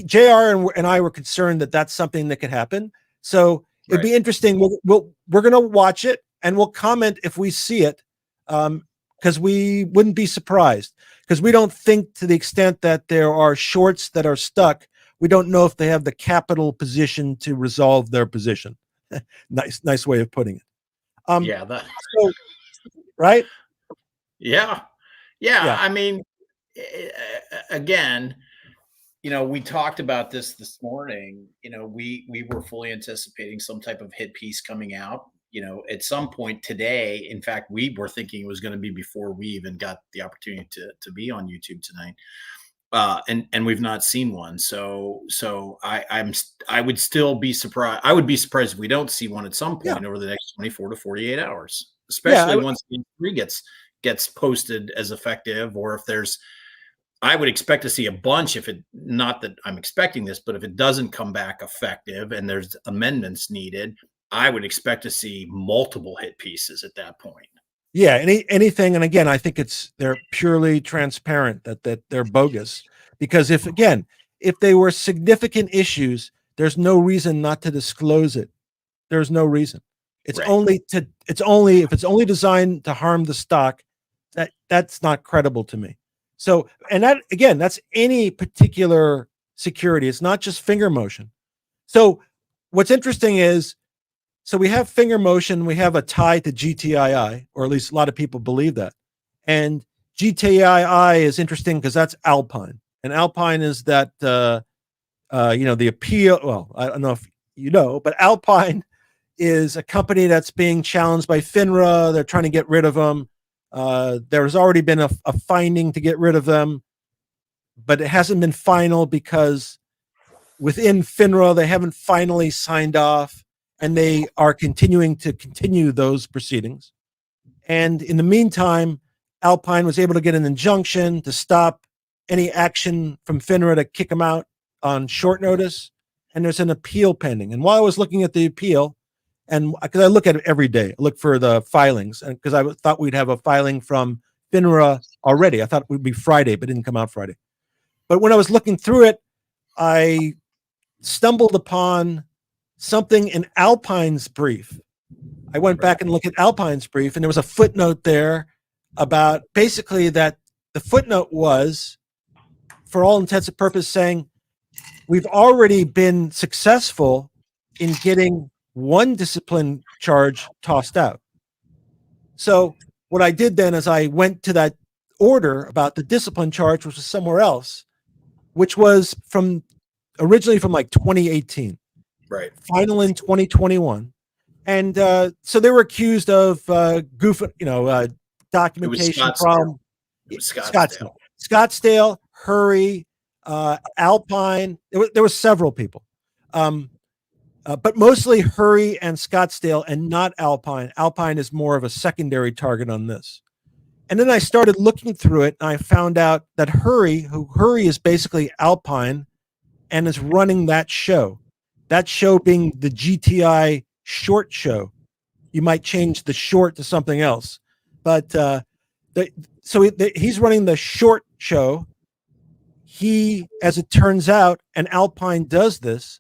JR and I were concerned that that's something that could happen. So it'd be interesting. We're going to watch it and we'll comment if we see it, because we wouldn't be surprised, because we don't think, to the extent that there are shorts that are stuck, we don't know if they have the capital position to resolve their position. Nice way of putting it. So, right? Yeah. I mean, again, we talked about this morning. We were fully anticipating some type of hit piece coming out. At some point today. In fact, we were thinking it was going to be before we even got the opportunity to be on YouTube tonight. And we've not seen one. So I would still be surprised. I would be surprised if we don't see one at some point over the next 24 to 48 hours, especially once the 3 gets posted as effective, or if there's, I would expect to see a bunch, if it, not that I'm expecting this, but if it doesn't come back effective and there's amendments needed, I would expect to see multiple hit pieces at that point. Yeah, anything, and again, I think they're purely transparent that they're bogus, because if they were significant issues, there's no reason not to disclose it. There's no reason. It's only if it's only designed to harm the stock, that's not credible to me. So, and that, again, that's any particular security. It's not just FingerMotion. So what's interesting is, so we have FingerMotion, we have a tie to GTII, or at least a lot of people believe that. And GTII is interesting because that's Alpine. And Alpine is that, the appeal. Well, I don't know if you know, but Alpine is a company that's being challenged by FINRA. They're trying to get rid of them. There's already been a finding to get rid of them, but it hasn't been final because within FINRA, they haven't finally signed off. And they are continuing those proceedings. And in the meantime, Alpine was able to get an injunction to stop any action from FINRA to kick them out on short notice. And there's an appeal pending. And while I was looking at the appeal, and because I look at it every day, I look for the filings, and because I thought we'd have a filing from FINRA already. I thought it would be Friday, but it didn't come out Friday. But when I was looking through it, I stumbled upon something in Alpine's brief. I went back and looked at Alpine's brief, and there was a footnote there about basically that the footnote was, for all intents and purposes, saying we've already been successful in getting one discipline charge tossed out. So what I did then is I went to that order about the discipline charge, which was somewhere else, which was originally from like 2018. Right. Final in 2021. And so they were accused of documentation problem. It was Scottsdale, Hurry, Alpine. There were several people. But mostly Hurry and Scottsdale, and not Alpine. Alpine is more of a secondary target on this. And then I started looking through it, and I found out that Hurry is basically Alpine and is running that show. That show being the GTI short show. You might change the short to something else. But he's running the short show. As it turns out, and Alpine does this,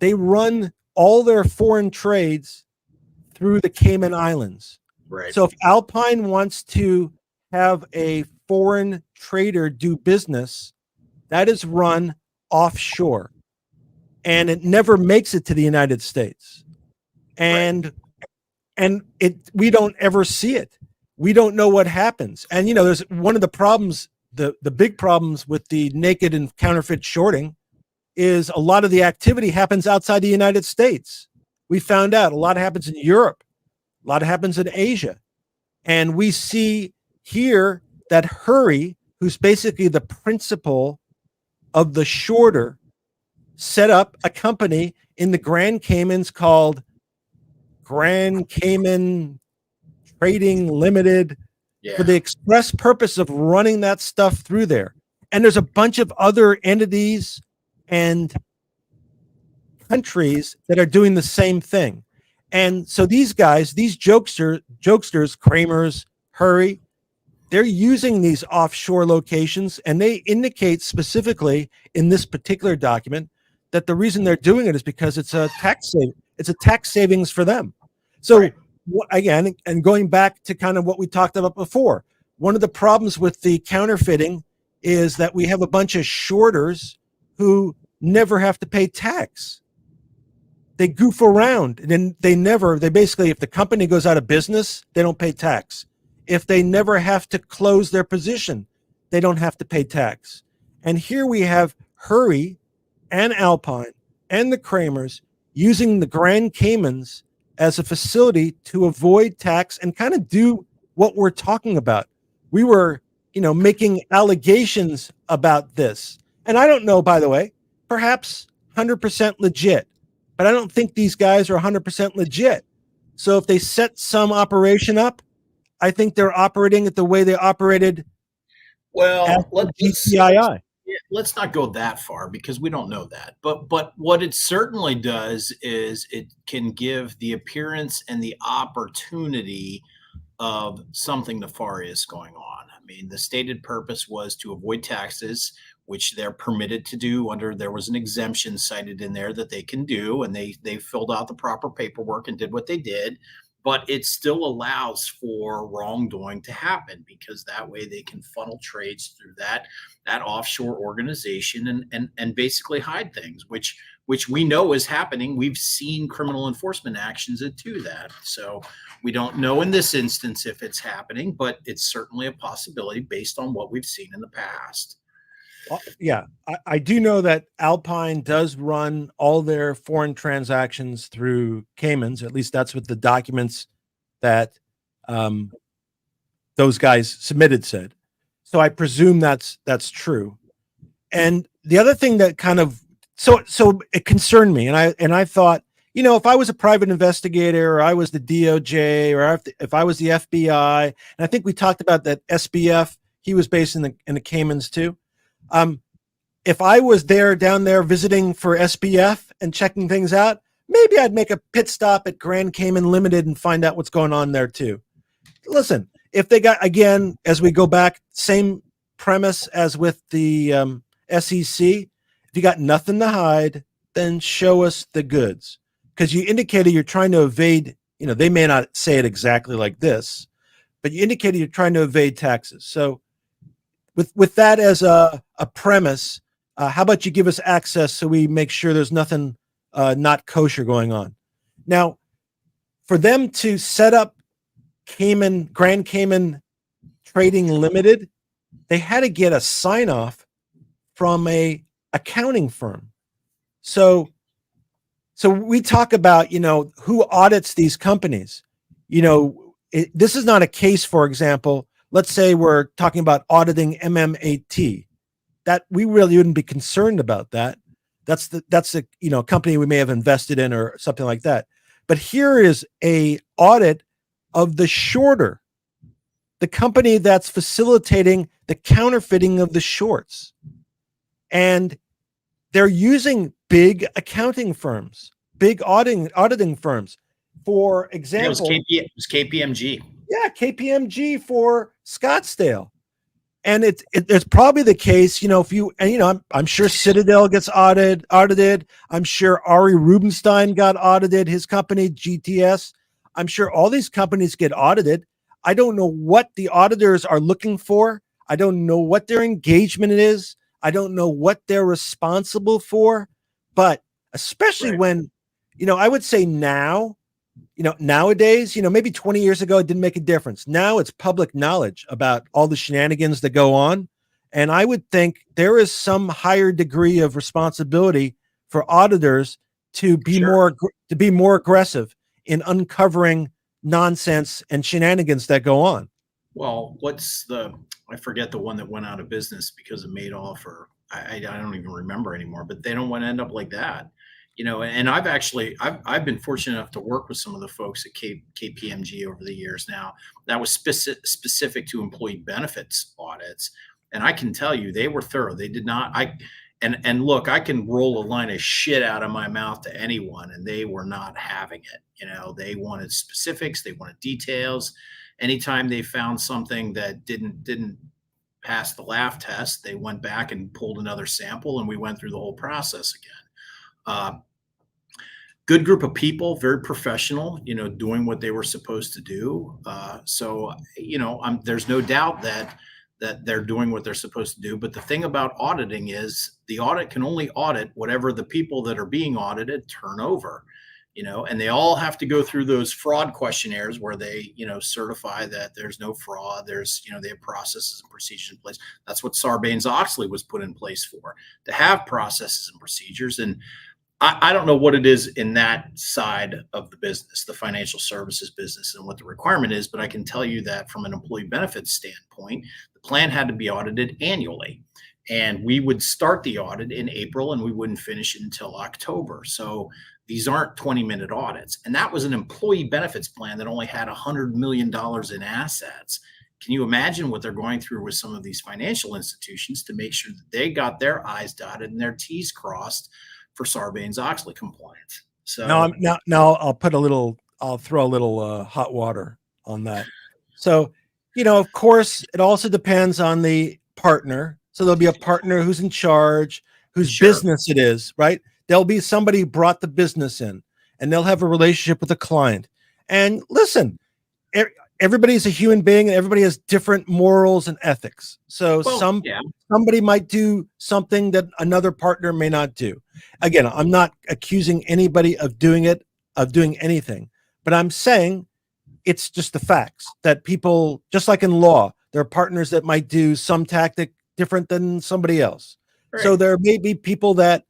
they run all their foreign trades through the Cayman Islands. Right. So if Alpine wants to have a foreign trader do business, that is run offshore. And it never makes it to the United States. And we don't ever see it. We don't know what happens. And there's one of the problems, the big problems with the naked and counterfeit shorting is a lot of the activity happens outside the United States. We found out a lot happens in Europe, a lot happens in Asia. And we see here that Hurry, who's basically the principal of the shorter, set up a company in the Grand Caymans called Grand Cayman Trading Limited for the express purpose of running that stuff through there. And there's a bunch of other entities and countries that are doing the same thing. And so these guys, these jokesters, Kramers, Hurry, they're using these offshore locations, and they indicate specifically in this particular document that the reason they're doing it is because it's a tax saving. It's a tax savings for them. So Right. again, and going back to kind of what we talked about before, one of the problems with the counterfeiting is that we have a bunch of shorters who never have to pay tax. They goof around, and then they basically, if the company goes out of business, they don't pay tax. If they never have to close their position, they don't have to pay tax. And here we have Hurry and Alpine and the Kramers using the Grand Caymans as a facility to avoid tax and kind of do what we're talking about. We were, making allegations about this. And I don't know, by the way, perhaps 100% legit, but I don't think these guys are 100% legit. So if they set some operation up, I think they're operating it the way they operated at Well, GTII. let's not go that far because we don't know that. But what it certainly does is it can give the appearance and the opportunity of something nefarious going on. I mean, the stated purpose was to avoid taxes, which they're permitted to do under, there was an exemption cited in there that they can do, and they filled out the proper paperwork and did what they did. But it still allows for wrongdoing to happen because that way they can funnel trades through that offshore organization and basically hide things, which we know is happening. We've seen criminal enforcement actions that do that. So we don't know in this instance if it's happening, but it's certainly a possibility based on what we've seen in the past. Yeah, I do know that Alpine does run all their foreign transactions through Caymans. At least that's what the documents that those guys submitted said. So I presume that's true. And the other thing that kind of so it concerned me, and I thought, if I was a private investigator, or I was the DOJ, or if I was the FBI, and I think we talked about that SBF, he was based in the Caymans too. If I was down there visiting for SBF and checking things out, maybe I'd make a pit stop at Grand Cayman Limited and find out what's going on there too. Listen, if they got, again, as we go back, same premise as with the SEC, if you got nothing to hide, then show us the goods. Because you indicated you're trying to evade, they may not say it exactly like this, but you indicated you're trying to evade taxes. So with that as a premise, how about you give us access so we make sure there's nothing not kosher going on? Now, for them to set up Grand Cayman Trading Limited, they had to get a sign off from a accounting firm. So we talk about, who audits these companies. This is not a case, for example, let's say we're talking about auditing Mmtlp. That we really wouldn't be concerned about that. That's a company we may have invested in or something like that. But here is a audit of the shorter, the company that's facilitating the counterfeiting of the shorts. And they're using big accounting firms, big auditing firms. For example, it was KPMG. Yeah, KPMG for Scottsdale. And it's probably the case, I'm sure Citadel gets audited. I'm sure Ari Rubenstein got audited, his company, GTS. I'm sure all these companies get audited. I don't know what the auditors are looking for. I don't know what their engagement is. I don't know what they're responsible for. But especially when, I would say now, nowadays, maybe 20 years ago, it didn't make a difference. Now it's public knowledge about all the shenanigans that go on. And I would think there is some higher degree of responsibility for auditors to be more aggressive in uncovering nonsense and shenanigans that go on. Well, I forget the one that went out of business because of Madoff, or I don't even remember anymore, but they don't want to end up like that. And I've been fortunate enough to work with some of the folks at KPMG over the years now. That was specific to employee benefits audits. And I can tell you they were thorough. They did not, and look, I can roll a line of shit out of my mouth to anyone and they were not having it. They wanted specifics, they wanted details. Anytime they found something that didn't pass the laugh test, they went back and pulled another sample and we went through the whole process again. good group of people, very professional, doing what they were supposed to do. So, there's no doubt that they're doing what they're supposed to do. But the thing about auditing is the audit can only audit whatever the people that are being audited turn over, and they all have to go through those fraud questionnaires where they, certify that there's no fraud. There's, they have processes and procedures in place. That's what Sarbanes-Oxley was put in place for, to have processes and procedures. And I don't know what it is in that side of the business, the financial services business, and what the requirement is, but I can tell you that from an employee benefits standpoint, the plan had to be audited annually. And we would start the audit in April and we wouldn't finish it until October. So these aren't 20-minute audits. And that was an employee benefits plan that only had $100 million in assets. Can you imagine what they're going through with some of these financial institutions to make sure that they got their I's dotted and their T's crossed for Sarbanes-Oxley compliance? So now I'll throw a little hot water on that. So, of course, it also depends on the partner. So there'll be a partner who's in charge, whose business it is, right? There'll be somebody who brought the business in, and they'll have a relationship with the client. And listen, everybody's a human being, and everybody has different morals and ethics. So somebody might do something that another partner may not do. Again, I'm not accusing anybody of doing anything, but I'm saying it's just the facts that people, just like in law, there are partners that might do some tactic different than somebody else. Right. So there may be people that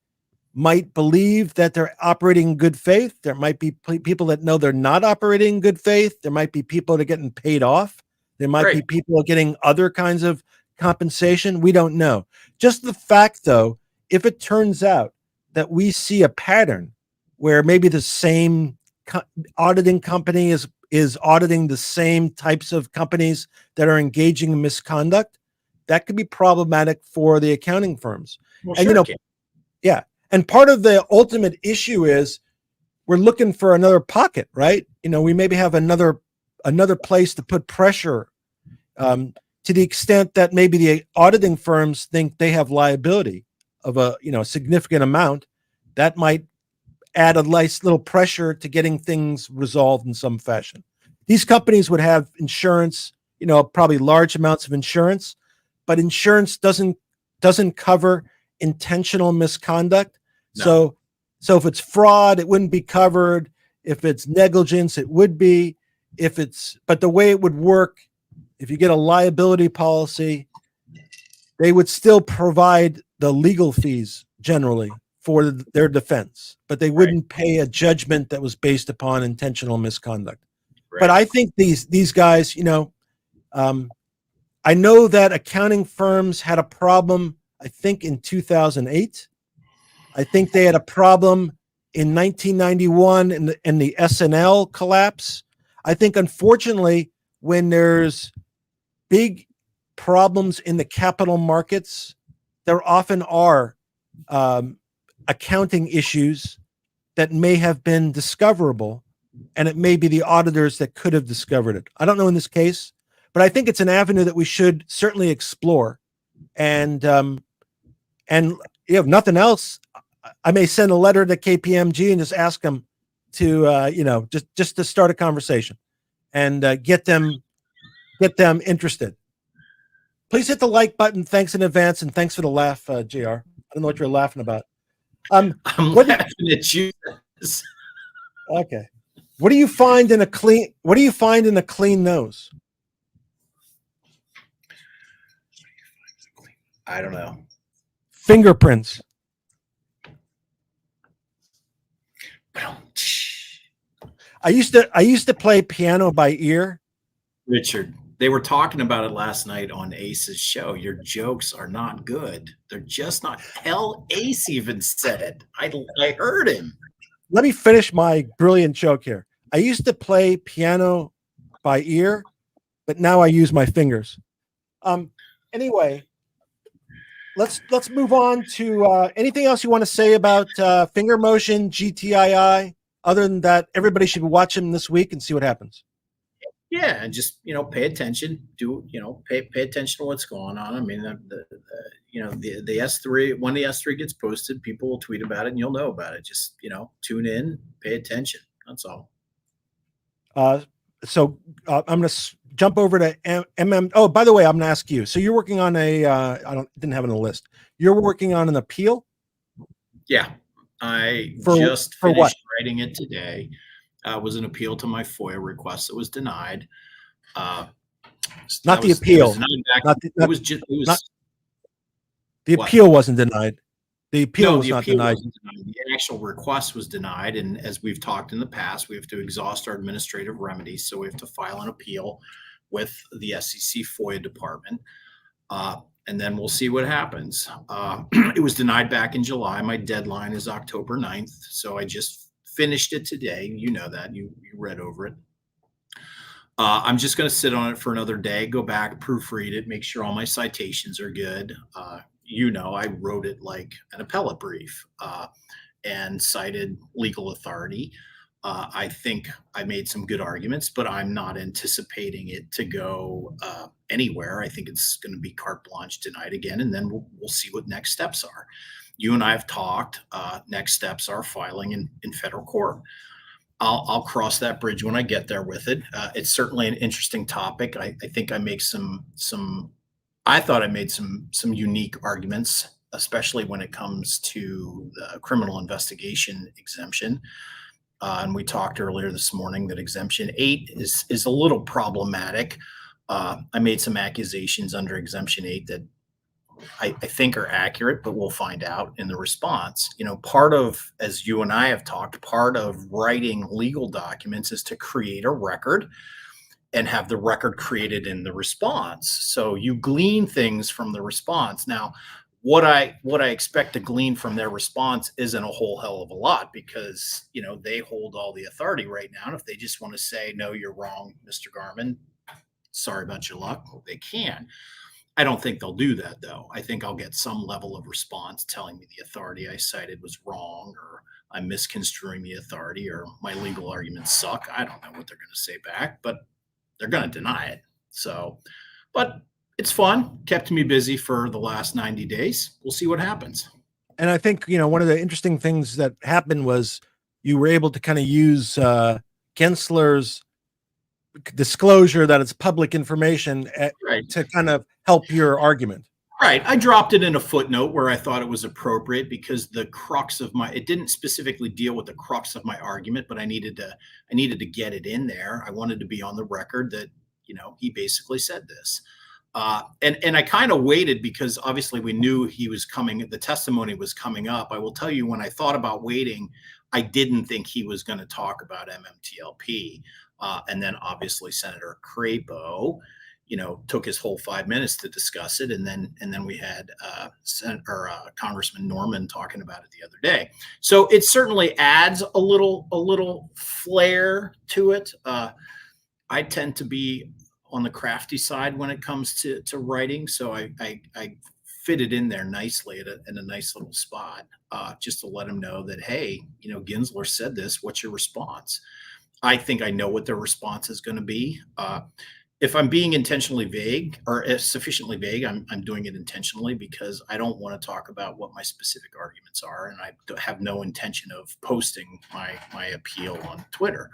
might believe that they're operating in good faith. There might be people that know they're not operating in good faith. There might be people that are getting paid off. There might be people getting other kinds of compensation. We don't know. Just the fact, though, if it turns out that we see a pattern where maybe the same auditing company is auditing the same types of companies that are engaging in misconduct, that could be problematic for the accounting firms. Well, and yeah. And part of the ultimate issue is we're looking for another pocket, right? We maybe have another place to put pressure, to the extent that maybe the auditing firms think they have liability of a significant amount. That might add a nice little pressure to getting things resolved in some fashion. These companies would have insurance, probably large amounts of insurance, but insurance doesn't cover intentional misconduct. No. So if it's fraud, it wouldn't be covered. If it's negligence, it would be. But the way it would work, if you get a liability policy, they would still provide the legal fees generally for their defense, but they wouldn't pay a judgment that was based upon intentional misconduct. Right. But I think these guys, I know that accounting firms had a problem, I think in 2008. I think they had a problem in 1991 in the SNL collapse. I think, unfortunately, when there's big problems in the capital markets, there often are accounting issues that may have been discoverable, and it may be the auditors that could have discovered it. I don't know in this case, but I think it's an avenue that we should certainly explore. And if nothing else, I may send a letter to KPMG and just ask them to, just to start a conversation and get them interested. Please hit the like button. Thanks in advance, and thanks for the laugh, JR. I don't know what you're laughing about. I'm laughing at you. Okay. What do you find in a clean nose? I don't know. Fingerprints. I used to play piano by ear. Richard, they were talking about it last night on Ace's show. Your jokes are not good. They're just not. Hell, Ace even said it. I heard him. Let me finish my brilliant joke here. I used to play piano by ear, but now I use my fingers. Anyway, let's move on to anything else you want to say about FingerMotion GTII, other than that everybody should watch him this week and see what happens. Yeah, and just pay attention. Pay attention to what's going on. I mean, the S3, when the S3 gets posted, people will tweet about it, and you'll know about it. Just tune in, pay attention. That's all. So I'm going to jump over to MM. Oh, by the way, I'm going to ask you. So you're working on a didn't have it on the list. You're working on an appeal. Yeah, I for just what? finished writing it today. Was an appeal to my FOIA request that was denied. Not the appeal. The appeal wasn't denied. The appeal was not denied. The actual request was denied. And as we've talked in the past, we have to exhaust our administrative remedies. So we have to file an appeal with the SEC FOIA department. And then we'll see what happens. It was denied back in July. My deadline is October 9th. So I just finished it today. You know that. You read over it. I'm just going to sit on it for another day, go back, proofread it, make sure all my citations are good. I wrote it like an appellate brief and cited legal authority. I think I made some good arguments, but I'm not anticipating it to go anywhere. I think it's going to be carte blanche tonight again, and then we'll see what next steps are. You and I have talked. Next steps are filing in federal court. I'll cross that bridge when I get there with it. It's certainly an interesting topic. I think I make I thought I made some unique arguments, especially when it comes to the criminal investigation exemption. And we talked earlier this morning that Exemption 8 is a little problematic. I made some accusations under Exemption 8 that I think are accurate, but we'll find out in the response. Part of, as you and I have talked, part of writing legal documents is to create a record and have the record created in the response. So you glean things from the response. Now, what I expect to glean from their response isn't a whole hell of a lot because, they hold all the authority right now. And if they just want to say, no, you're wrong, Mr. Garman, sorry about your luck, they can. I don't think they'll do that, though. I think I'll get some level of response telling me the authority I cited was wrong, or I'm misconstruing the authority, or my legal arguments suck. I don't know what they're going to say back, but they're going to deny it. So, but it's fun. Kept me busy for the last 90 days. We'll see what happens. And I think, one of the interesting things that happened was you were able to kind of use Gensler's disclosure that it's public information to kind of help your argument. Right. I dropped it in a footnote where I thought it was appropriate because the crux of it didn't specifically deal with the crux of my argument, but I needed to get it in there. I wanted to be on the record that, he basically said this. And I kind of waited because obviously we knew he was coming. The testimony was coming up. I will tell you, when I thought about waiting, I didn't think he was going to talk about MMTLP. And then obviously Senator Crapo, took his whole 5 minutes to discuss it. And then we had Congressman Norman talking about it the other day. So it certainly adds a little flair to it. I tend to be on the crafty side when it comes to writing. So I fit it in there nicely in a nice little spot, just to let him know that, hey, Gensler said this, what's your response? I think I know what their response is going to be. If I'm being intentionally vague or sufficiently vague, I'm doing it intentionally because I don't want to talk about what my specific arguments are. And I have no intention of posting my appeal on Twitter.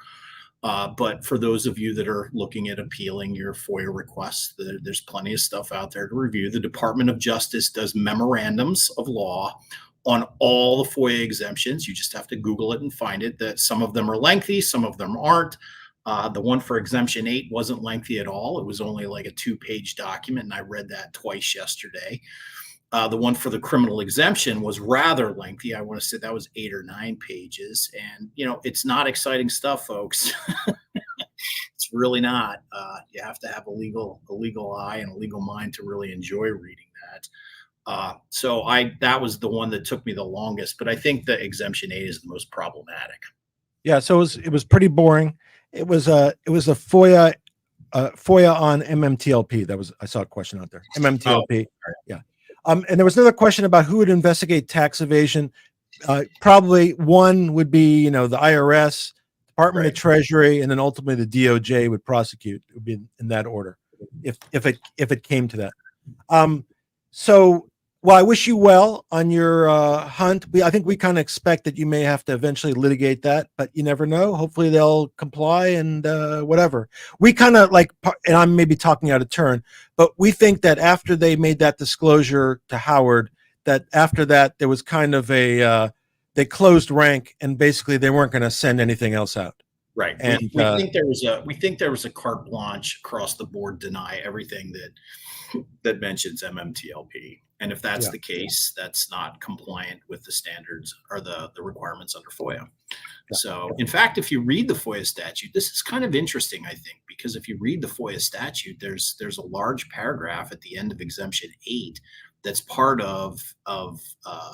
But for those of you that are looking at appealing your FOIA requests, there's plenty of stuff out there to review. The Department of Justice does memorandums of law on all the FOIA exemptions. You just have to Google it and find it. That some of them are lengthy, some of them aren't. The one for Exemption 8 wasn't lengthy at all. It was only like a 2-page document, and I read that twice yesterday. The one for the criminal exemption was rather lengthy. I want to say that was 8 or 9 pages. And, it's not exciting stuff, folks. It's really not. You have to have a legal eye and a legal mind to really enjoy reading that. So that was the one that took me the longest, but I think the Exemption 8 is the most problematic. Yeah. So it was pretty boring. It was a FOIA on MMTLP. I saw a question out there. MMTLP. Oh, yeah. And there was another question about who would investigate tax evasion. Probably one would be, the IRS, Department of Treasury, and then ultimately the DOJ would prosecute. It would be in that order, if it came to that. So, well, I wish you well on your hunt. I think we kind of expect that you may have to eventually litigate that, but you never know. Hopefully they'll comply and whatever. We kind of like, and I'm maybe talking out of turn, but we think that after they made that disclosure to Howard, that after that there was kind of a they closed rank and basically they weren't going to send anything else out. Right. And we think there was a carte blanche across the board, deny everything that mentions MMTLP. And if that's the case, that's not compliant with the standards or the requirements under FOIA. So, in fact, if you read the FOIA statute, this is kind of interesting, I think, because if you read the FOIA statute, there's a large paragraph at the end of Exemption 8 that's part of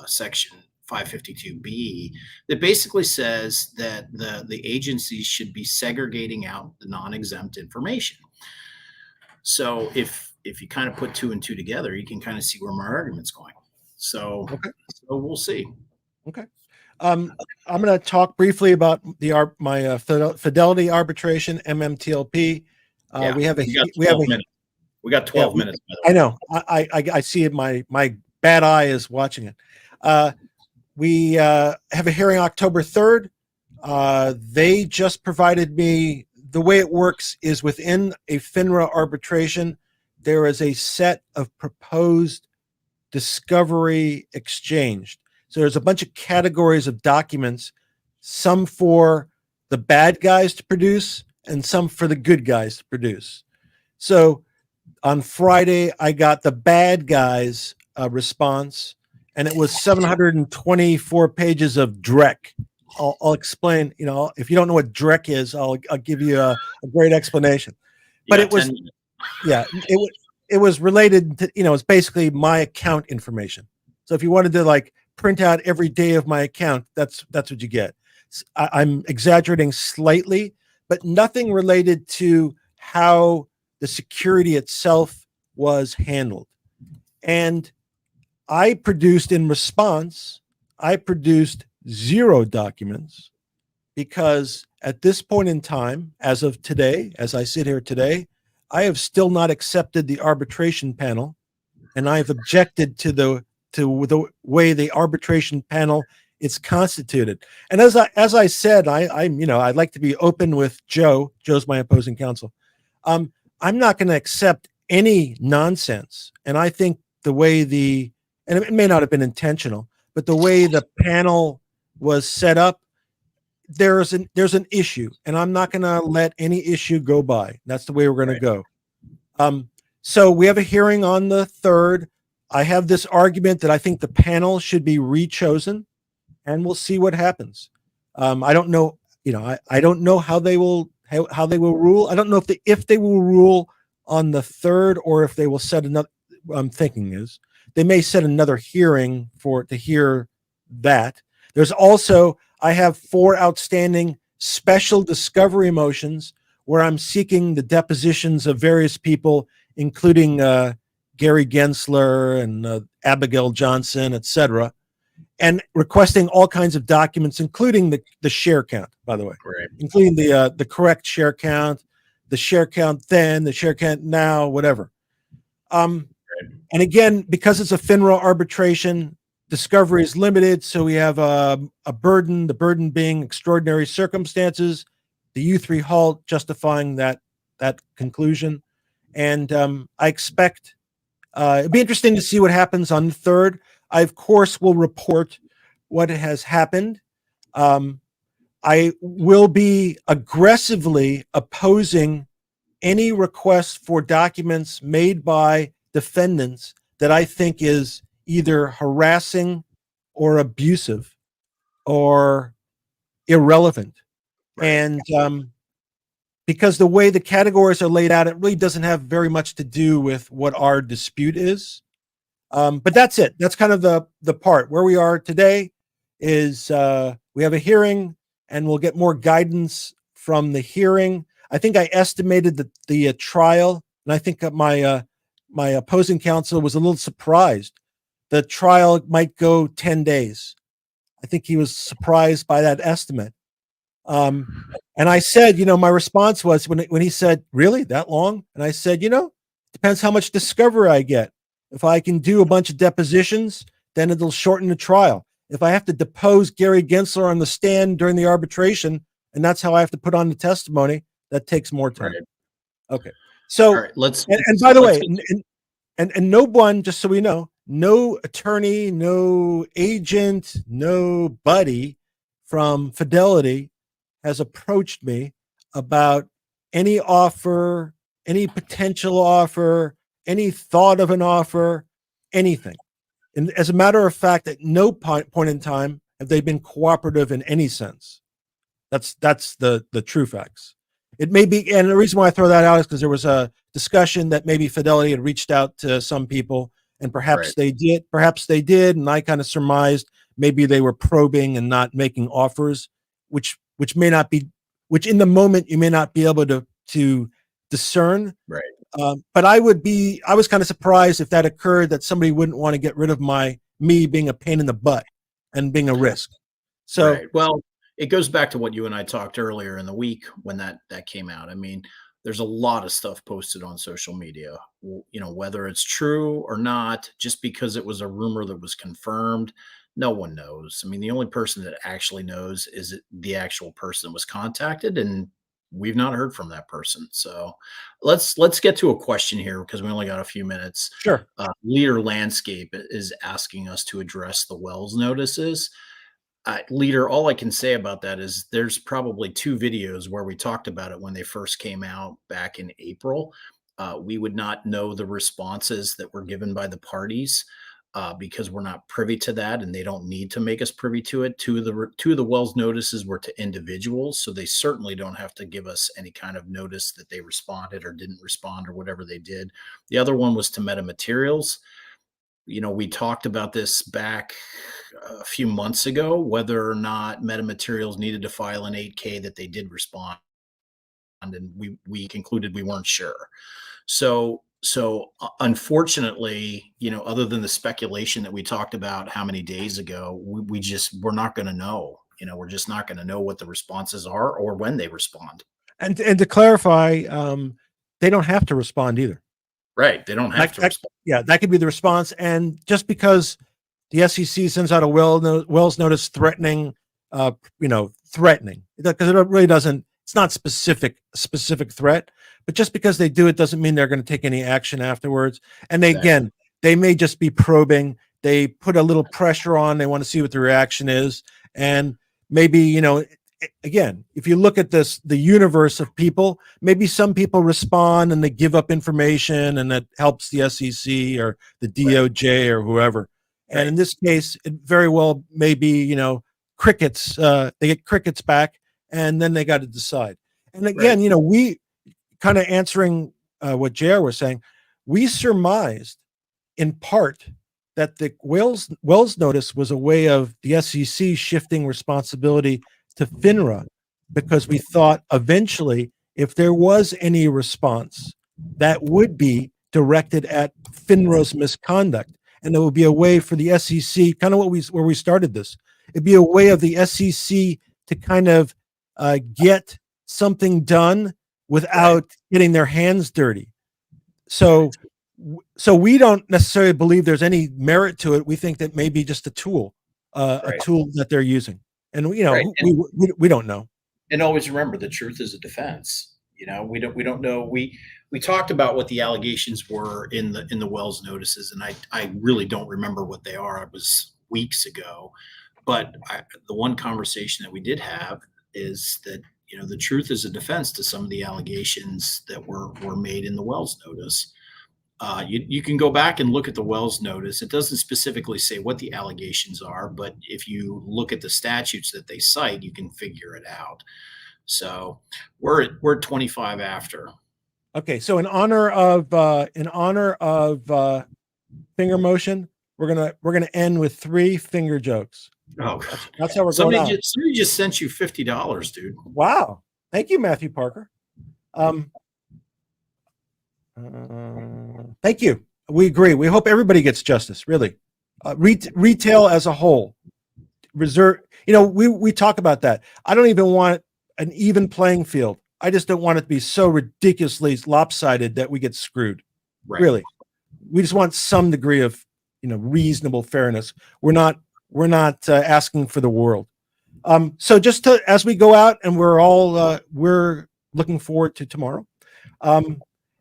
Section 552B that basically says that the agencies should be segregating out the non-exempt information. So if you kind of put two and two together, you can kind of see where my argument's going. So, so we'll see. Okay. I'm going to talk briefly about my Fidelity arbitration, MMTLP. We got 12 minutes. I know. I see it. My bad eye is watching it. We have a hearing October 3rd. They just provided me, the way it works is within a FINRA arbitration, there is a set of proposed discovery exchanged. So there's a bunch of categories of documents, some for the bad guys to produce and some for the good guys to produce. So on Friday, I got the bad guys response, and it was 724 pages of DREC. I'll explain, if you don't know what DREC is, I'll give you a great explanation. But it was, it was related to, it's basically my account information. So if you wanted to like print out every day of my account, that's what you get. I'm exaggerating slightly, but nothing related to how the security itself was handled. And I produced in response, I produced 0 documents because at this point in time, as of today, as I sit here today, I have still not accepted the arbitration panel, and I have objected to the way the arbitration panel is constituted. And as I said, I'd like to be open with Joe. Joe's my opposing counsel. I'm not going to accept any nonsense. And I think the way and it may not have been intentional, but the way the panel was set up, there's an issue, and I'm not going to let any issue go by. That's the way we're going to go. So we have a hearing on the 3rd. I have this argument that I think the panel should be rechosen, and we'll see what happens. I don't know, I don't know how they will rule. I don't know if they will rule on the 3rd or if they will set another. What I'm thinking is they may set another hearing to hear that. There's also, I have 4 outstanding special discovery motions where I'm seeking the depositions of various people, including Gary Gensler and Abigail Johnson, etc., and requesting all kinds of documents, including the share count, by the way, including the correct share count, the share count then, the share count now, whatever. And again, because it's a FINRA arbitration, discovery is limited, so we have a burden, the burden being extraordinary circumstances, the U3 halt justifying that conclusion. And I expect it'd be interesting to see what happens on the 3rd. I, of course, will report what has happened. I will be aggressively opposing any request for documents made by defendants that I think is either harassing or abusive or irrelevant. And because the way the categories are laid out, it really doesn't have very much to do with what our dispute is. But that's it. That's kind of the part. Where we are today is we have a hearing, and we'll get more guidance from the hearing. I think I estimated the trial, and I think that my opposing counsel was a little surprised. The trial might go 10 days. I think he was surprised by that estimate. And I said, my response was when he said, really that long? And I said, depends how much discovery I get. If I can do a bunch of depositions, then it'll shorten the trial. If I have to depose Gary Gensler on the stand during the arbitration, and that's how I have to put on the testimony, that takes more time. Right. Okay. So, all right, and by the way, and no one, just so we know, no attorney, no agent, nobody from Fidelity has approached me about any offer, any potential offer, any thought of an offer, anything. And as a matter of fact, at no point in time have they been cooperative in any sense. That's the true facts. It may be, and the reason why I throw that out is because there was a discussion that maybe Fidelity had reached out to some people, and perhaps they did, and I kind of surmised maybe they were probing and not making offers, which may not be, which in the moment you may not be able to discern. Right. But I was kind of surprised if that occurred, that somebody wouldn't want to get rid of me being a pain in the butt and being a risk. So, right. Well, it goes back to what you and I talked earlier in the week when that came out. I mean, there's a lot of stuff posted on social media, whether it's true or not, just because it was a rumor that was confirmed, no one knows. I mean, the only person that actually knows is the actual person that was contacted, and we've not heard from that person. So let's get to a question here because we only got a few minutes. Sure. Leader Landscape is asking us to address the Wells notices. Leader, all I can say about that is there's probably 2 videos where we talked about it when they first came out back in April. We would not know the responses that were given by the parties because we're not privy to that, and they don't need to make us privy to it. 2 of the Wells notices were to individuals, so they certainly don't have to give us any kind of notice that they responded or didn't respond or whatever they did. The other one was to Metamaterials. We talked about this back a few months ago, whether or not Metamaterials needed to file an 8K, that they did respond, and we concluded we weren't sure. So unfortunately, other than the speculation that we talked about how many days ago, we're not going to know. We're just not going to know what the responses are or when they respond. And to clarify, they don't have to respond either. Right. They don't have to respond. Yeah, that could be the response. And just because the SEC sends out a Wells notice threatening, threatening, because it really doesn't, it's not specific threat, but just because they do it doesn't mean they're going to take any action afterwards. And again, they may just be probing. They put a little pressure on. They want to see what the reaction is. And maybe, again, if you look at the universe of people, maybe some people respond and they give up information, and that helps the SEC or the DOJ or whoever. And in this case, it very well may be, crickets. They get crickets back, and then they got to decide. And again, we kind of answering what JR was saying, we surmised in part that the Wells notice was a way of the SEC shifting responsibility to FINRA, because we thought eventually if there was any response, that would be directed at FINRA's misconduct. And it would be a way for the SEC, kind of where we started this. It'd be a way of the SEC to kind of get something done without getting their hands dirty. So we don't necessarily believe there's any merit to it. We think that maybe just a tool that they're using. And we don't know. And always remember, the truth is a defense. We don't know. We talked about what the allegations were in the Wells notices, and I really don't remember what they are. It was weeks ago, but the one conversation that we did have is that the truth is a defense to some of the allegations that were made in the Wells notice. You can go back and look at the Wells notice. It doesn't specifically say what the allegations are, but if you look at the statutes that they cite, you can figure it out. So we're at 25 after. Okay, so in honor of FingerMotion, we're gonna end with 3 finger jokes. Oh, that's how we're going out. Somebody just sent you $50, dude. Wow, thank you, Matthew Parker. Thank you. We agree. We hope everybody gets justice. Really, retail as a whole. Reserve. We talk about that. I don't even want an even playing field. I just don't want it to be so ridiculously lopsided that we get screwed. Right. Really, we just want some degree of reasonable fairness. We're not asking for the world. So just as we go out, and we're looking forward to tomorrow.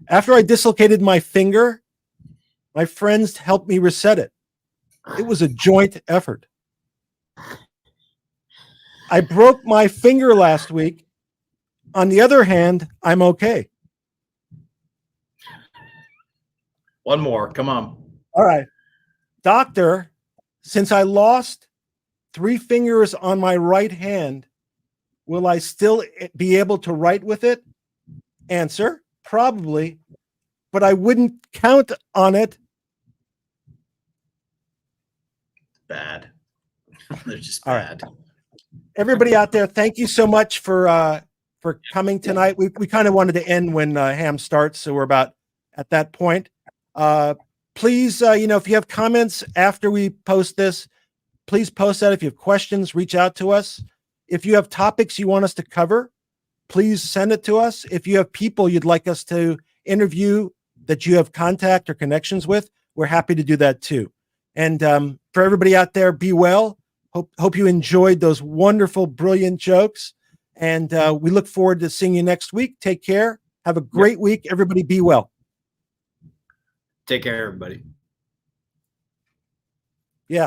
After I dislocated my finger, my friends helped me reset it. It was a joint effort. I broke my finger last week. On the other hand, I'm okay. One more. Come on. All right. Doctor, since I lost 3 fingers on my right hand, will I still be able to write with it? Answer, probably, but I wouldn't count on it. Bad. They're just All bad. Right. Everybody out there, thank you so much for coming tonight. We kind of wanted to end when Ham starts, so we're about at that point. Please, if you have comments after we post this, please post that. If you have questions, reach out to us. If you have topics you want us to cover, please send it to us. If you have people you'd like us to interview that you have contact or connections with, we're happy to do that too. And for everybody out there, be well. Hope you enjoyed those wonderful, brilliant jokes. And we look forward to seeing you next week. Take care. Have a great week. Everybody be well. Take care, everybody.